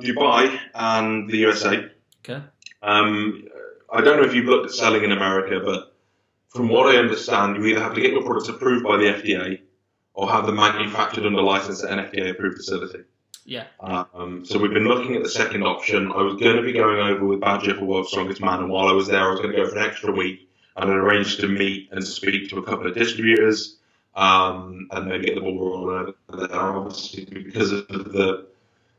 Dubai and the USA. Okay. I don't know if you've looked at selling in America, but from what I understand, you either have to get your products approved by the FDA or have them manufactured under license at an FDA-approved facility. Yeah. So we've been looking at the second option. I was going to be going over with Badger for World's Strongest Man, and while I was there, I was going to go for an extra week and I arranged to meet and speak to a couple of distributors and maybe get the ball rolling over there. Obviously, because of the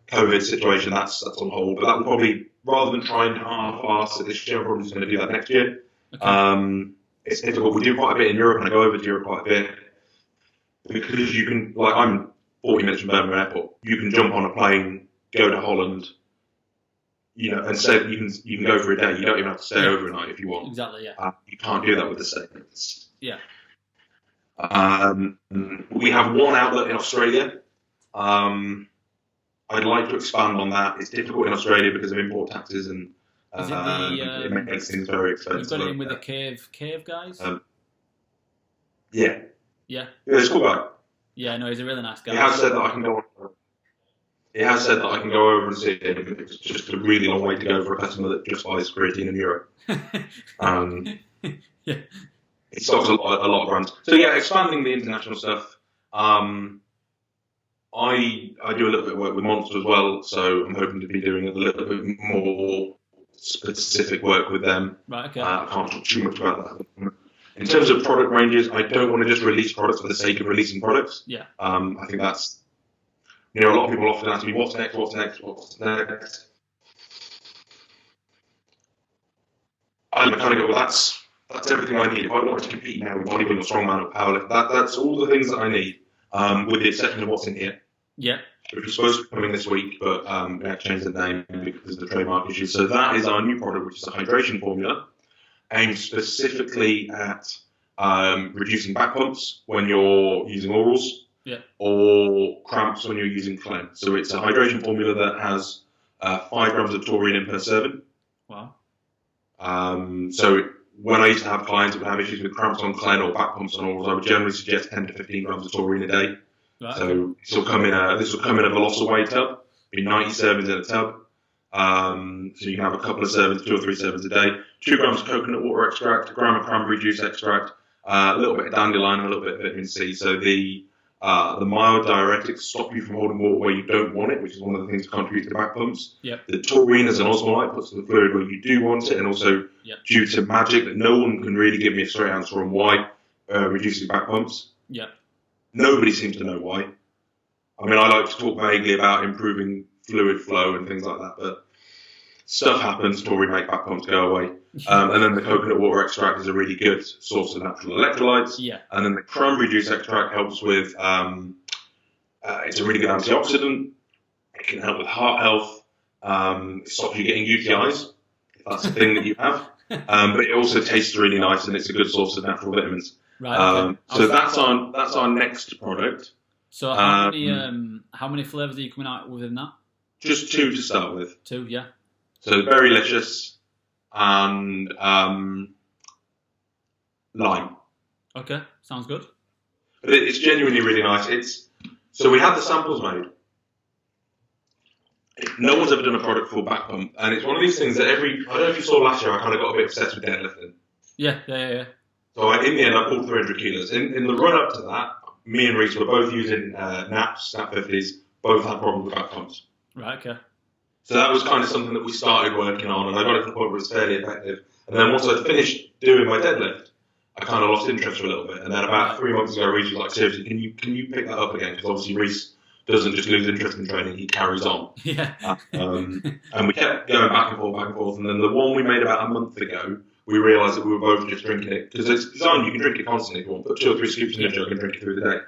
COVID situation, that's on hold. But that will probably, rather than try and half-ass it this year, I'm probably just going to do that next year. Okay. It's difficult. We do quite a bit in Europe, and I go over to Europe quite a bit because you can, like, I'm 40 minutes from Birmingham Airport. You can jump on a plane, go to Holland, and say you can go for a day. You don't even have to stay overnight if you want. Exactly, yeah. You can't do that with the States. Yeah. We have one outlet in Australia. I'd like to expand on that. It's difficult in Australia because of import taxes and it makes things very expensive. You've got it in with the cave guys? Yeah. Yeah. Yeah, he's a cool guy. Yeah, no, he's a really nice guy. He has said that I can go over and see him. It's just a really long way to go for a customer that just buys creatine in Europe. Yeah. It stocks a lot of brands. So yeah, expanding the international stuff. I do a little bit of work with Monster as well, so I'm hoping to be doing a little bit more specific work with them. Right, okay. I can't talk too much about that. In terms of product ranges, I don't want to just release products for the sake of releasing products. Yeah. I think that's, a lot of people often ask me, what's next? I kind of go, well, that's everything I need. If I wanted to compete now with bodybuilding or strongman or powerlifting, that's all the things that I need, with the exception of what's in here. Yeah. Which was supposed to be coming this week, but we had to change the name because of the trademark issues. So that is our new product, which is a hydration formula, aimed specifically at reducing back pumps when you're using orals, or cramps when you're using clen. So it's a hydration formula that has 5 grams of taurine in per serving. Wow. So when I used to have clients that would have issues with cramps on clen or back pumps on orals, I would generally suggest 10 to 15 grams of taurine a day. Right, so this will come in a Velocity tub, be 90 servings in a tub. So you can have a couple of servings, 2 or 3 servings a day. 2 grams of coconut water extract, a gram of cranberry juice extract, a little bit of dandelion, and a little bit of vitamin C. So the mild diuretics stop you from holding water where you don't want it, which is one of the things that contributes to back pumps. Yep. The taurine as an osmolyte puts the fluid where you do want it, and also due to magic that no one can really give me a straight answer on why reducing back pumps. Yep. Nobody seems to know why. I mean, I like to talk vaguely about improving fluid flow and things like that, but stuff happens, taurine make back pumps go away. And then the coconut water extract is a really good source of natural electrolytes. Yeah. And then the cranberry juice extract helps with, it's a really good antioxidant. It can help with heart health. It stops you getting UTIs, if that's a thing that you have. But it also tastes really nice, and it's a good source of natural vitamins. Right. Okay. So that's our next product. So how many flavors are you coming out within that? Just 2 to start with. 2, yeah. So very delicious and lime. Okay, sounds good. But it's genuinely really nice. So we had the samples made. No one's ever done a product called back pump, and it's one of these things that I don't know if you saw last year, I kind of got a bit obsessed with deadlifting. Yeah. So in the end, I pulled 300 kilos. In the run up to that, me and Reese were both using naps, snap 50s, both had problems with back pumps. Right, okay. So that was kind of something that we started working on, and I got it to the point where it was fairly effective. And then once I finished doing my deadlift, I kind of lost interest for a little bit. And then about 3 months ago, Reese was like, seriously, can you pick that up again? Because obviously Reese doesn't just lose interest in training, he carries on. Yeah. And we kept going back and forth. And then the one we made about a month ago, we realised that we were both just drinking it. Because it's designed, you can drink it constantly if you want. Put 2 or 3 scoops in a jug and drink it through the day.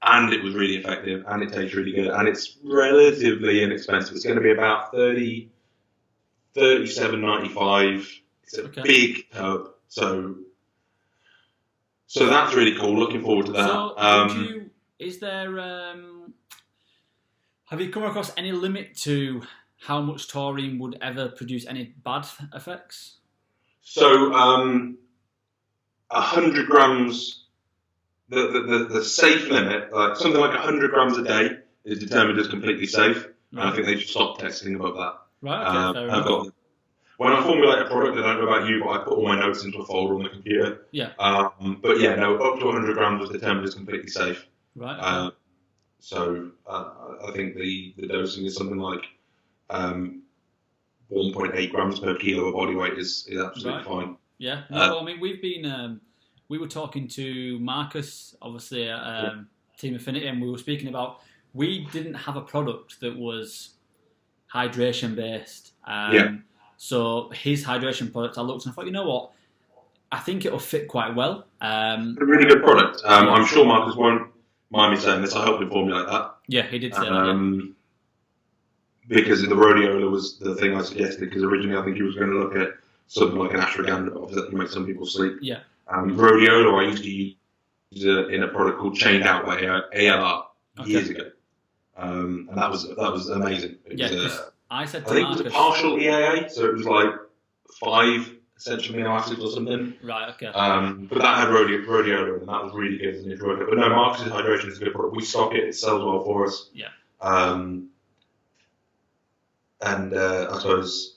And it was really effective, and it tastes really good, and it's relatively inexpensive. It's going to be about $37.95. It's a big tub, so that's really cool. Looking forward to that. So, is there? Have you come across any limit to how much taurine would ever produce any bad effects? So, 100 grams. The safe limit, something like 100 grams a day, is determined as completely safe. And I think they should stop testing above that. Right, okay, fair enough. When I formulate a product, I don't know about you, but I put all my notes into a folder on the computer. Yeah. But yeah, no, up to 100 grams was determined as completely safe. Right. Okay. So I think the dosing is something like 1.8 grams per kilo of body weight is absolutely fine. Yeah. No, I mean, we've been... we were talking to Marcus, obviously, at Team Affinity, and we were speaking about we didn't have a product that was hydration based. So his hydration product, I looked and I thought, you know what, I think it'll fit quite well. It's a really good product. I'm sure Marcus won't mind me saying this. I helped him formulate that. Yeah, he did say that. Yeah. Because the rhodiola was the thing I suggested. Because originally I think he was going to look at something like an ashwagandha that can make some people sleep. Yeah. Rhodiola I used to use in a product called Chained Out by ALR years ago, and that was amazing. I said to I think Marcus, it was a partial EAA, so it was like 5 essential amino acids or something. Right. Okay. But that had rhodiola, and that was really good and enjoyed it. But no, Marcus's hydration is a good product. We stock it; it sells well for us. Yeah. And I suppose.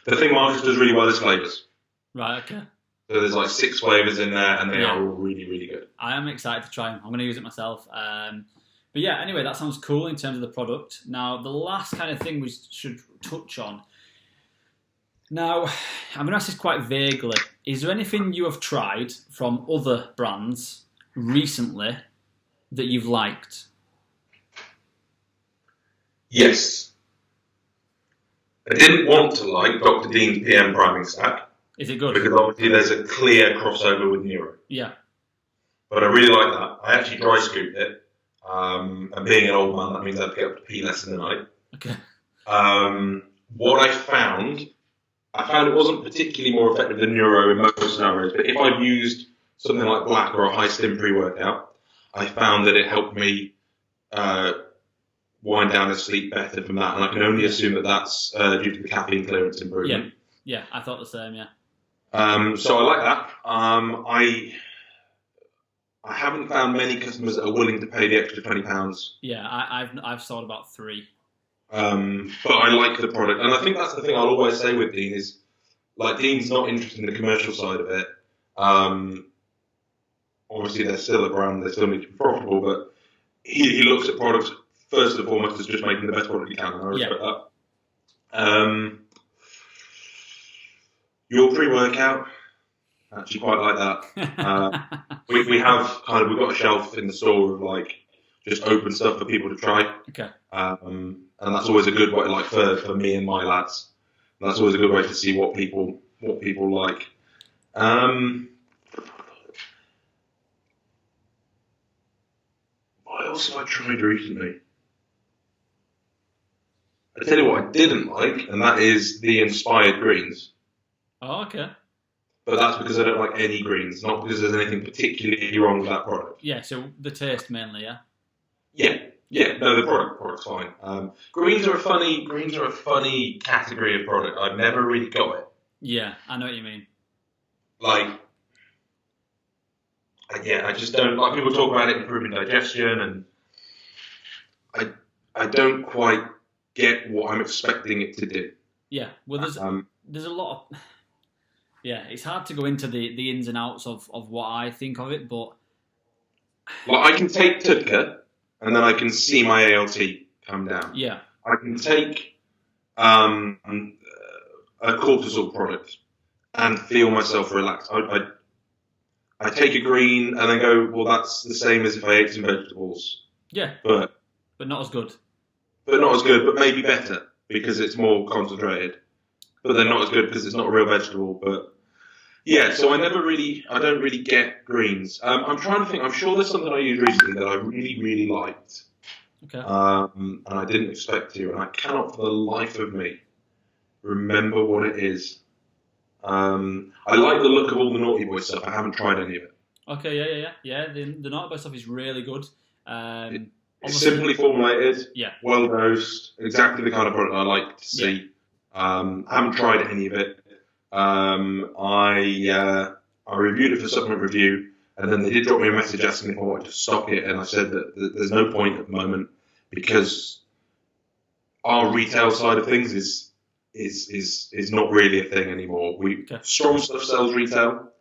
The thing Marcus does really well is flavours. Right, okay. So there's like 6 flavours in there, and they are all really, really good. I am excited to try them. I'm going to use it myself. But yeah, anyway, that sounds cool in terms of the product. Now, the last kind of thing we should touch on. Now, I'm going to ask this quite vaguely. Is there anything you have tried from other brands recently that you've liked? Yes. I didn't want to like Dr. Dean's PM priming stack. Is it good? Because obviously there's a clear crossover with Neuro. Yeah. But I really like that. I actually dry scooped it. And being an old man, that means I have to get up to pee less in the night. Okay. What I found, I found it wasn't particularly more effective than Neuro in most scenarios, but if I've used something like Black or a high stim pre-workout, I found that it helped me uh, wind down and sleep better from that, and I can only assume that that's due to the caffeine clearance improvement. Yeah, I thought the same. Yeah. So I like that. I haven't found many customers that are willing to pay the extra £20. Yeah, I've sold about 3. But I like the product, and I think that's the thing I'll always say with Dean is, like, Dean's not interested in the commercial side of it. Obviously, they're still a brand; they still need to be profitable, but he looks at products first and foremost as just making the best product he can, and I respect that. Your pre-workout, actually quite like that. We've got a shelf in the store of like just open stuff for people to try. Okay. And that's always a good way, like for me and my lads. That's always a good way to see what people like. What else have I tried recently? I tell you what I didn't like, and that is the inspired greens. Oh, okay. But that's because I don't like any greens, not because there's anything particularly wrong with that product. Yeah, so the taste mainly, yeah? Yeah. No, the product's fine. Greens are a funny category of product. I've never really got it. Yeah, I know what you mean. Like, I just don't like people talk about it improving digestion, and I don't quite get what I'm expecting it to do. Yeah, well, there's a lot of... Yeah, it's hard to go into the ins and outs of what I think of it, but... Like, I can take Tudka, and then I can see my ALT come down. Yeah. I can take a cortisol product and feel myself relax. I take a green and then go, well, that's the same as if I ate some vegetables. Yeah. But not as good. But not as good, but maybe better because it's more concentrated. But they're not as good because it's not a real vegetable. But yeah, so I don't really get greens. I'm trying to think. I'm sure there's something I used recently that I really, really liked. Okay. And I didn't expect to, and I cannot for the life of me remember what it is. I like the look of all the Naughty Boy stuff. I haven't tried any of it. Okay, yeah. The Naughty Boy stuff is really good. It's simply formulated, yeah, well dosed, exactly the kind of product I like to see. Yeah. Haven't tried any of it. I reviewed it for Supplement Review, and then they did drop me a message asking if I wanted to stock it, and I said that there's no point at the moment because our retail side of things is not really a thing anymore. Strom stuff sells retail,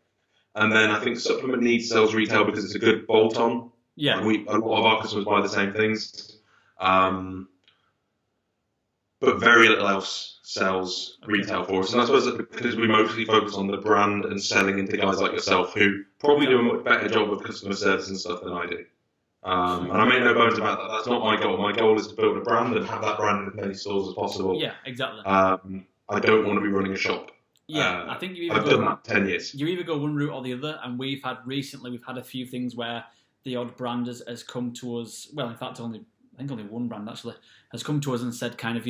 and then I think Supplement Needs sells retail because it's a good bolt-on. Yeah, and a lot of our customers buy the same things, but very little else sells retail for us. And I suppose that's because we mostly focus on the brand and selling into guys like yourself who probably do a much better job of customer service and stuff than I do. And I make no bones about that. That's not my goal. My goal is to build a brand and have that brand in as many stores as possible. Yeah, exactly. I don't want to be running a shop. Yeah, I think I've done that 10 years. You either go one route or the other, and we've had a few things where the odd brand has come to us. Well, in fact, only one brand actually has come to us and said, kind of,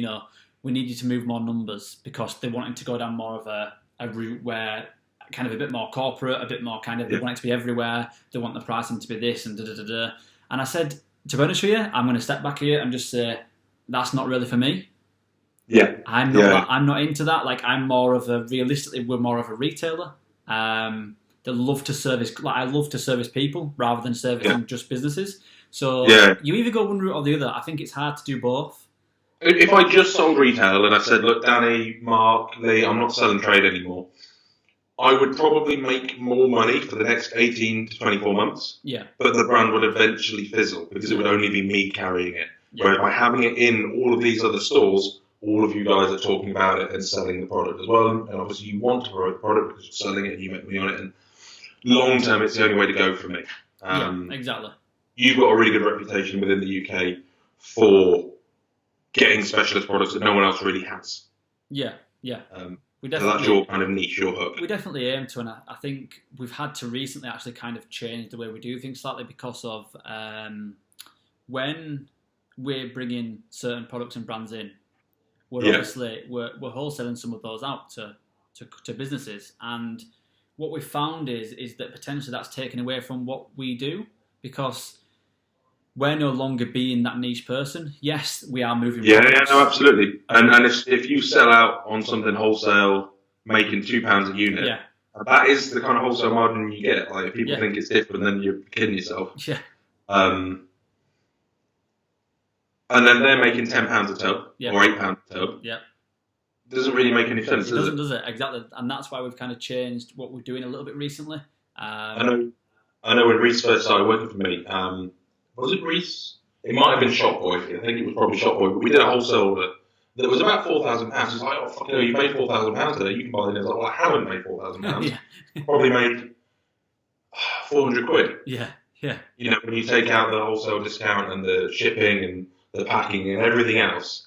we need you to move more numbers because they wanted to go down more of a route where kind of a bit more corporate, a bit more kind of, they want it to be everywhere. They want the pricing to be this and da-da-da-da. And I said, to be honest with you, I'm going to step back here and just say, that's not really for me. Yeah. I'm not into that. Like, we're more of a retailer. They love to service. Like, I love to service people rather than servicing just businesses. So you either go one route or the other. I think it's hard to do both. If I just sold retail and I said, look, Danny, Mark, Lee, I'm not selling trade anymore, I would probably make more money for the next 18 to 24 months. Yeah. But the brand would eventually fizzle because it would only be me carrying it. Yeah. Whereas by having it in all of these other stores, all of you guys are talking about it and selling the product as well. And obviously you want to promote the product because you're selling it and you make money on it. And long term, it's the only way to go for me. Exactly. You've got a really good reputation within the UK for getting specialist products that no one else really has. Yeah. So that's your kind of niche, your hook. We definitely aim to, and I think we've had to recently actually kind of change the way we do things slightly because of when we're bringing certain products and brands in, we're wholesaling some of those out to to businesses. And what we found is that potentially that's taken away from what we do, because we're no longer being that niche person. Yes, we are moving. Yeah, products. no, absolutely. And if you sell out on something wholesale, making £2 a unit, Yeah. that is the kind of wholesale margin you get. Like, if people think it's different, then you're kidding yourself. Yeah. And then they're making £10 a tow or £8 a tow. Yeah. Doesn't really make any sense, does it? Exactly. And that's why we've kind of changed what we're doing a little bit recently. I know when Reese first started working for me, was it Reese? It might have been Shopboy. I think it was probably Shopboy. But we did a wholesale order that was about £4,000. He's like, oh, fuck no, you made £4,000 today. You can buy it. I was like, well, I haven't made £4,000. Probably made 400 quid. Yeah, yeah. You know, when you take out the wholesale discount and the shipping and the packing and everything else,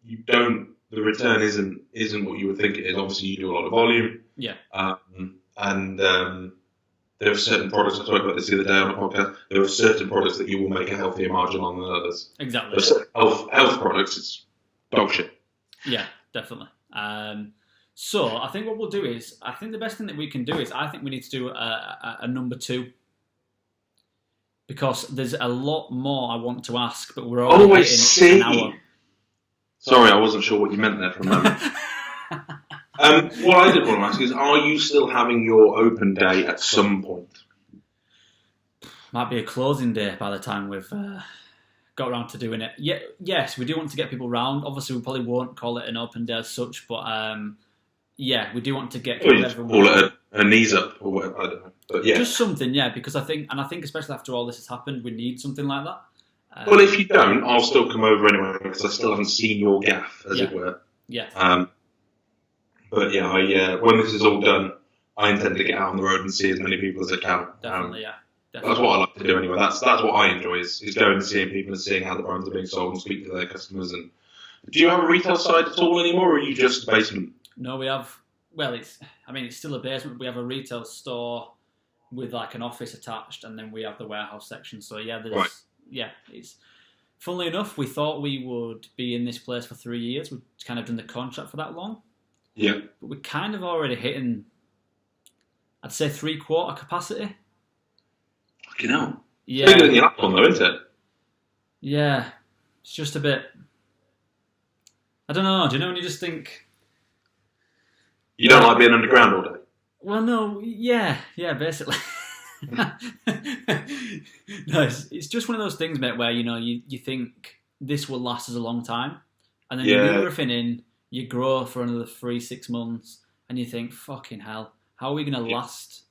you don't. The return isn't what you would think it is. Obviously, you do a lot of volume. Yeah. And there are certain products, I spoke about this the other day on a podcast, there are certain products that you will make a healthier margin on than others. Exactly. Health products, it's dog shit. Yeah, definitely. So I think what we'll do is, I think the best thing that we can do is, I think we need to do a number 2. Because there's a lot more I want to ask, but we're always in an hour. Sorry, I wasn't sure what you meant there for a moment. What I did want to ask is, are you still having your open day at some point? Might be a closing day by the time we've got around to doing it. Yeah, yes, we do want to get people round. Obviously, we probably won't call it an open day as such, but yeah, we do want to get everyone. Call it a knees up or whatever. I don't know, but yeah, just something. Yeah, because I think especially after all this has happened, we need something like that. Well, if you don't, I'll still come over anyway because I still haven't seen your gaff, as it were. Yeah. But yeah, when this is all done, I intend to get out on the road and see as many people as I can. Definitely, yeah. Definitely. That's what I like to do anyway. That's what I enjoy is going and seeing people and seeing how the brands are being sold and speak to their customers. And do you have a retail side at all anymore, or are you just a basement? No, we have. Well, it's still a basement. We have a retail store with like an office attached, and then we have the warehouse section. So yeah, it's. Funnily enough, we thought we would be in this place for 3 years. We've kind of done the contract for that long. Yeah. But we're kind of already hitting, I'd say, 3/4 capacity. Fucking hell. Yeah. Bigger than your last one, though, isn't it? Yeah. It's just a bit. I don't know. Do you know when you just think. You don't like being underground all day? Well, no. Yeah, basically. No, it's just one of those things, mate, where you think this will last us a long time, and then you move everything in, you grow for another 3-6 months, and you think, fucking hell, how are we going to last?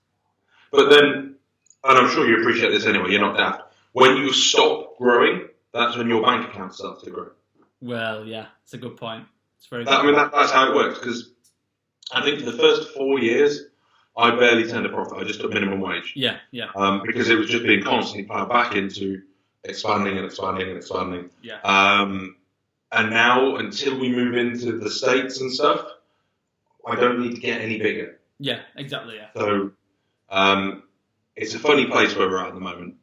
But then, and I'm sure you appreciate this anyway, you're not daft, when you stop growing, that's when your bank account starts to grow. Well, yeah, it's a good point. It's very good. That's how it works, because I think for the first 4 years, I barely turned a profit. I just took minimum wage. Yeah. Because it was just being constantly plowed back into expanding and expanding and expanding. Yeah. And now, until we move into the States and stuff, I don't need to get any bigger. Yeah, exactly, yeah. So, it's a funny place where we're at the moment.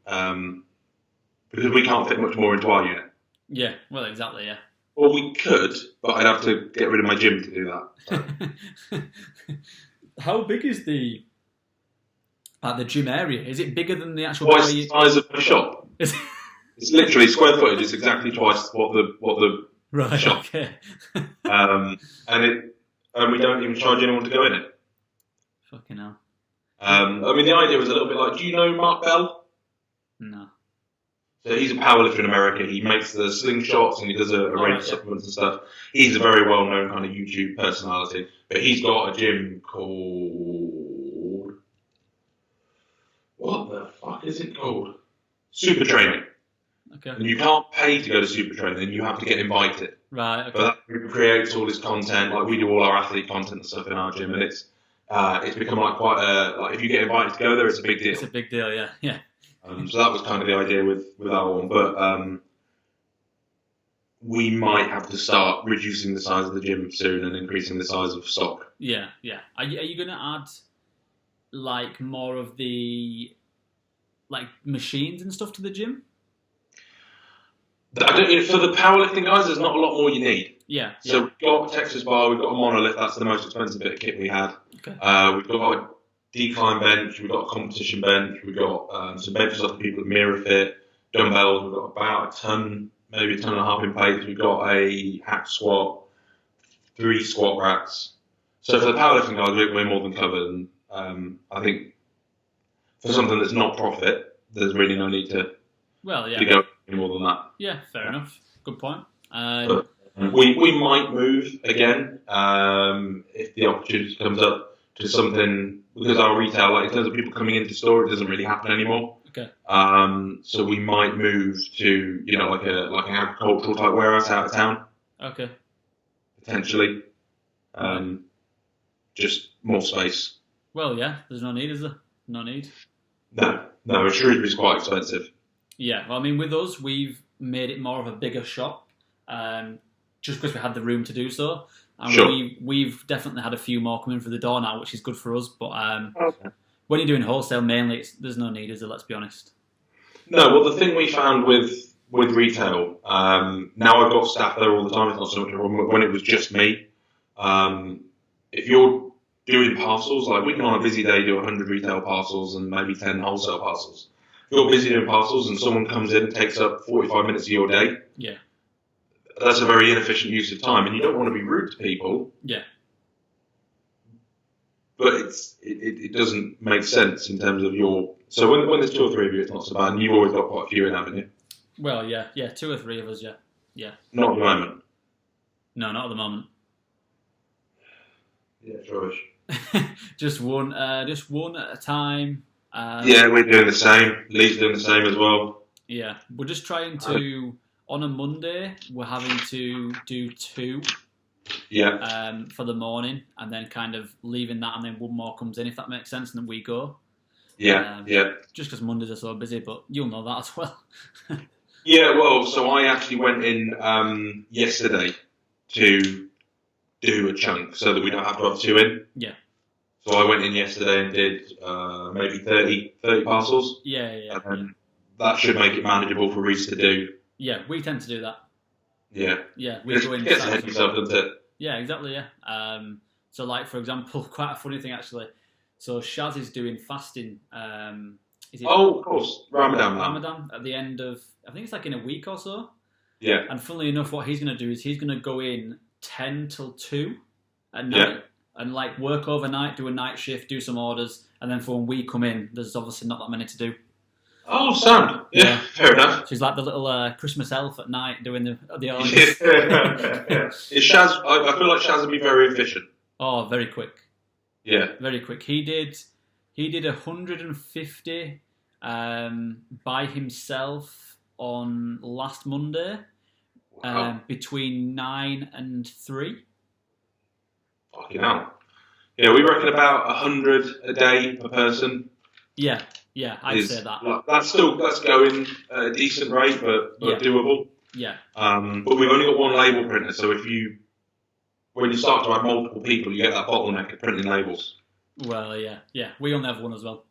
Because we can't fit much more into our unit. Yeah, well, exactly, yeah. Well, we could, but I'd have to get rid of my gym to do that. So. How big is the gym area? Is it bigger than the actual? Twice the size of my shop. It's literally square footage. It's exactly twice what the right, shop. Okay. And we don't even charge anyone to go in it. Fucking hell. The idea was a little bit like, do you know Mark Bell? No. So he's a powerlifter in America. He makes the slingshots and he does a range of supplements and stuff. He's a very well-known kind of YouTube personality. But he's got a gym called... What the fuck is it called? Super Training. Okay. And you can't pay to go to Super Training. You have to get invited. Right, okay. But that creates all this content. Like, we do all our athlete content and stuff in our gym. And it's become like quite a... Like, if you get invited to go there, it's a big deal. It's a big deal, yeah. So that was kind of the idea with our one, but we might have to start reducing the size of the gym soon and increasing the size of stock. Yeah. Are you going to add like more of the like machines and stuff to the gym? For the powerlifting guys, there's not a lot more you need. Yeah. So we've got a Texas bar, we've got a monolith, that's the most expensive bit of kit we had. Okay. We've got a decline bench, we've got a competition bench, we've got some benches off the people at Mirror Fit, dumbbells, we've got about a ton, maybe a ton and a half in plates, we've got a hack squat, 3 squat racks. So for the powerlifting guys, we're more than covered, and I think for something that's not profit, there's really no need to go any more than that. Yeah, fair enough. Good point. But we might move again if the opportunity comes up to something, because our retail, like in terms of people coming into store, it doesn't really happen anymore. Okay. So we might move to like an agricultural type warehouse out of town. Okay. Potentially. Just more space. Well, yeah. There's no need, is there? No need. No. Shrewsbury's quite expensive. Yeah. Well, I mean, with us, we've made it more of a bigger shop, just because we had the room to do so. And sure. we've definitely had a few more coming through the door now, which is good for us. But when you're doing wholesale, mainly, there's no need, is there? Let's be honest. No. Well, the thing we found with retail, now I've got staff there all the time. It's not so much a problem. When it was just me, if you're doing parcels, like we can on a busy day do 100 retail parcels and maybe 10 wholesale parcels. If you're busy doing parcels and someone comes in and takes up 45 minutes of your day, yeah, that's a very inefficient use of time, and you don't want to be rude to people. Yeah. But it doesn't make sense in terms of your. So when there's 2 or 3 of you, it's not so bad, and you've always got quite a few in, haven't you? Well, yeah, 2 or 3 of us, yeah. Not at the moment. No, not at the moment. Yeah, rubbish. just one at a time. Yeah, we're doing the same. Lee's doing the same as well. Yeah, we're just trying to. On a Monday, we're having to do 2. Yeah. For the morning, and then kind of leaving that, and then one more comes in, if that makes sense, and then we go. Yeah. Just because Mondays are so busy, but you'll know that as well. Yeah. Well, so I actually went in yesterday to do a chunk so that we don't have to have 2 in. Yeah. So I went in yesterday and did maybe 30 parcels. Yeah. And that should make it manageable for Reese to do. Yeah, we tend to do that. Yeah. Yeah, we go in. Gets ahead of yourself, doesn't it? Yeah, exactly. Yeah. So, like for example, quite a funny thing actually. So Shaz is doing fasting. Is it? Oh, of course, Ramadan. Ramadan at the end of, I think it's like in a week or so. Yeah. And funnily enough, what he's going to do is he's going to go in 10 till 2 at night and like work overnight, do a night shift, do some orders, and then for when we come in, there's obviously not that many to do. Oh, sound. Yeah, fair enough. She's like the little Christmas elf at night doing the orders. Yeah. Is Shaz? I feel like Shaz would be very efficient. Oh, very quick. Yeah, very quick. He did 150 by himself on last Monday, between 9 and 3. Fucking hell. Yeah, we reckon about 100 a day per person. Yeah, I'd say that. That's going at a decent rate, but doable. Yeah. But we've only got one label printer, so when you start to have multiple people, you get that bottleneck of printing labels. Well, yeah. We only have one as well.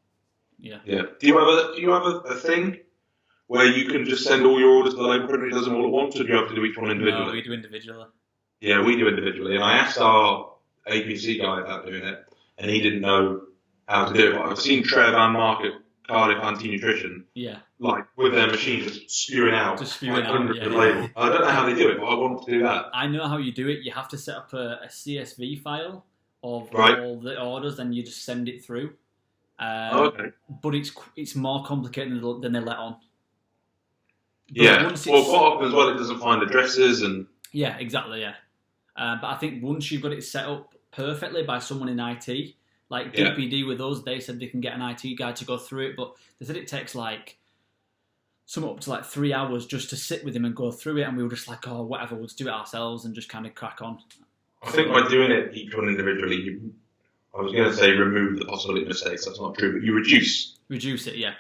Yeah. Yeah. Do you have a thing where you can just send all your orders to the label printer? It does them all at once, or do you have to do each one individually? No, we do individually. Yeah, we do individually, and I asked our APC guy about doing it, and he didn't know how to do it. But I've seen Trev and Mark at Cardiff Anti-Nutrition, like with their machine just spewing out hundreds of labels. I don't know how they do it, but I want to do that. I know how you do it. You have to set up a CSV file of all the orders, and you just send it through. Okay. But it's more complicated than they let on. But well, quite often as well, it doesn't find addresses and. Yeah, exactly. Yeah, but I think once you've got it set up perfectly by someone in IT. Like DPD with us, they said they can get an IT guy to go through it, but they said it takes like up to like 3 hours just to sit with him and go through it, and we were just like, oh, whatever, we'll just do it ourselves and just kind of crack on. I think by doing it each one individually, I was going to say remove the possibility of mistakes. That's not true, but you reduce. Reduce it, yeah.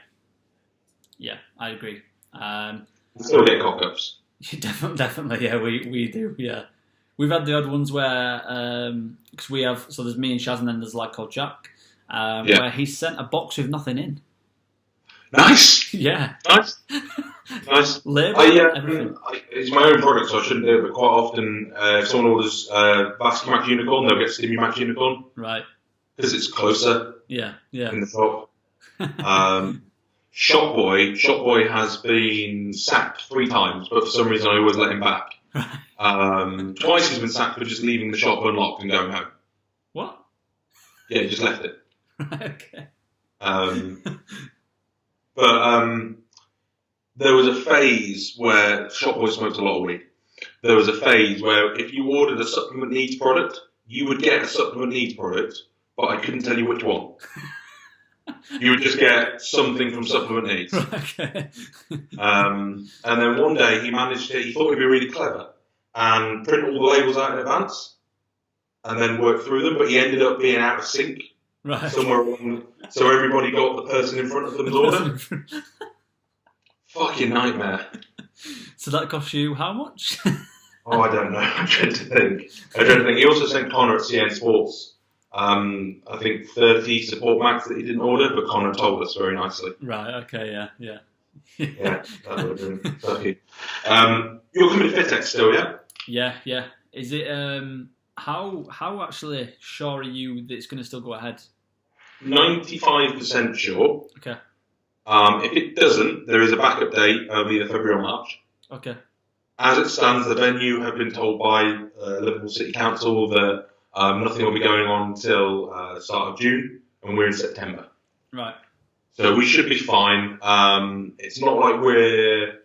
Yeah, I agree. Still get cock-ups. Definitely, yeah, we do, yeah. We've had the odd ones where, because we have, so there's me and Shaz, and then there's a lad called Jack, where he sent a box with nothing in. Nice, Yeah. nice, nice. Label, everything. It's my own product, so I shouldn't do it. But quite often, if someone orders Vasky Max Unicorn, they'll get Stimmy Max Unicorn Right. because it's closer Yeah. Yeah. in the shop. Shopboy has been sacked 3 times, but for some reason I always let him back. Twice he's been sacked for just leaving the shop unlocked and going home. What? Yeah, he just left it. Okay. But there was a phase where Shopboy smoked a lot of weed. There was a phase where if you ordered a supplement needs product, you would get a supplement needs product, but I couldn't tell you which one. You would just get something from supplement needs. Okay. And then one day he thought he'd be really clever and print all the labels out in advance and then work through them, but he ended up being out of sync somewhere along, so everybody got the person in front of them's order. Fucking nightmare. So that cost you how much? Oh, I don't know. I'm trying to think. He also sent Connor at CN Sports, I think 30 support max that he didn't order, but Connor told us very nicely. Right, okay, yeah. Yeah, that would have been lucky. You're coming to Fitex still, yeah? Yeah. Is it, how actually sure are you that it's going to still go ahead? 95% sure. Okay. If it doesn't, there is a backup date of either February or March. Okay. As it stands, the venue have been told by Liverpool City Council that nothing will be going on until the start of June, and we're in September. Right. So we should be fine. It's not like we're...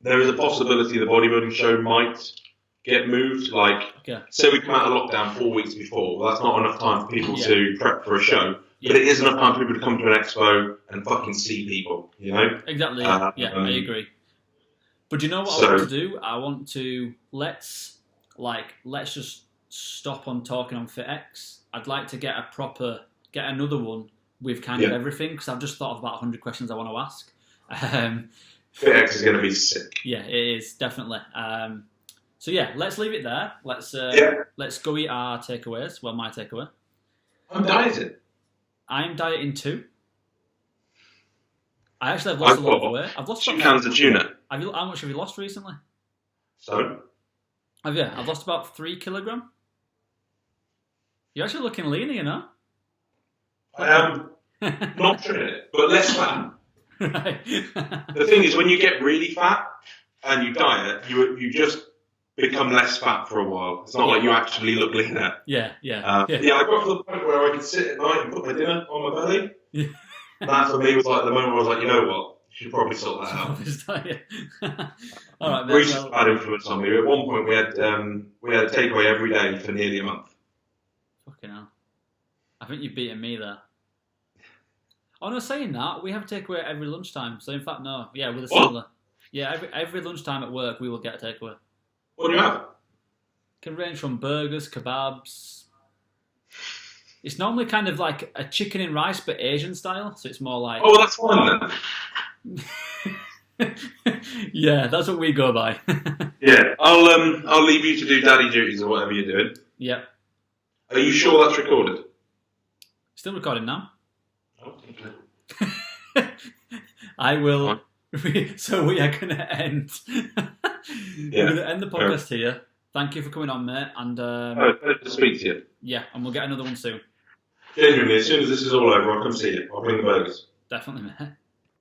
there is a possibility the bodybuilding show might get moved. Say we come out of lockdown 4 weeks before. Well, that's not enough time for people to prep for a show. Yeah. But it is enough time for people to come to an expo and fucking see people, you know? Exactly, I agree. But do you know what I want to do? I want to, let's just stop on talking on FitX. I'd like to get another one with kind of everything, because I've just thought of about 100 questions I want to ask. FitX is going to be sick. Yeah, it is, definitely. So yeah, let's leave it there. Let's go eat our takeaways. Well, my takeaway. I'm dieting. I'm dieting too. I actually have lost a lot of weight. I've lost 2 cans of tuna. How much have you lost recently? So? Have you? I've lost about 3 kilograms. You're actually looking leaner, you know? I am not trimming it, but less fat. Right. The thing is, when you get really fat and you diet, you just become less fat for a while. It's not like you actually look leaner. Yeah. I got to the point where I could sit at night and put my dinner on my belly. Yeah. That for me was like the moment where I was like, you know what? You should probably sort that out. All right, Reese had bad influence on me. At one point, we had a takeaway every day for nearly a month. Fucking hell. I think you've beaten me there. Oh no, saying that, we have a takeaway every lunchtime. So in fact, no. Yeah, we're similar. Yeah, every lunchtime at work, we will get a takeaway. What do you have? Can range from burgers, kebabs. It's normally kind of like a chicken and rice, but Asian style. So it's more like... Oh, that's fine then. Yeah, that's what we go by. Yeah, I'll leave you to do daddy duties or whatever you're doing. Yep. Are you sure that's recorded? Still recording now. Oh, okay. I will... So we are going to end... We're going to end the podcast here. Thank you for coming on, mate. And pleasure to speak to you. Yeah, and we'll get another one soon. Genuinely, as soon as this is all over, I'll come see you. I'll bring the burgers. Definitely, mate.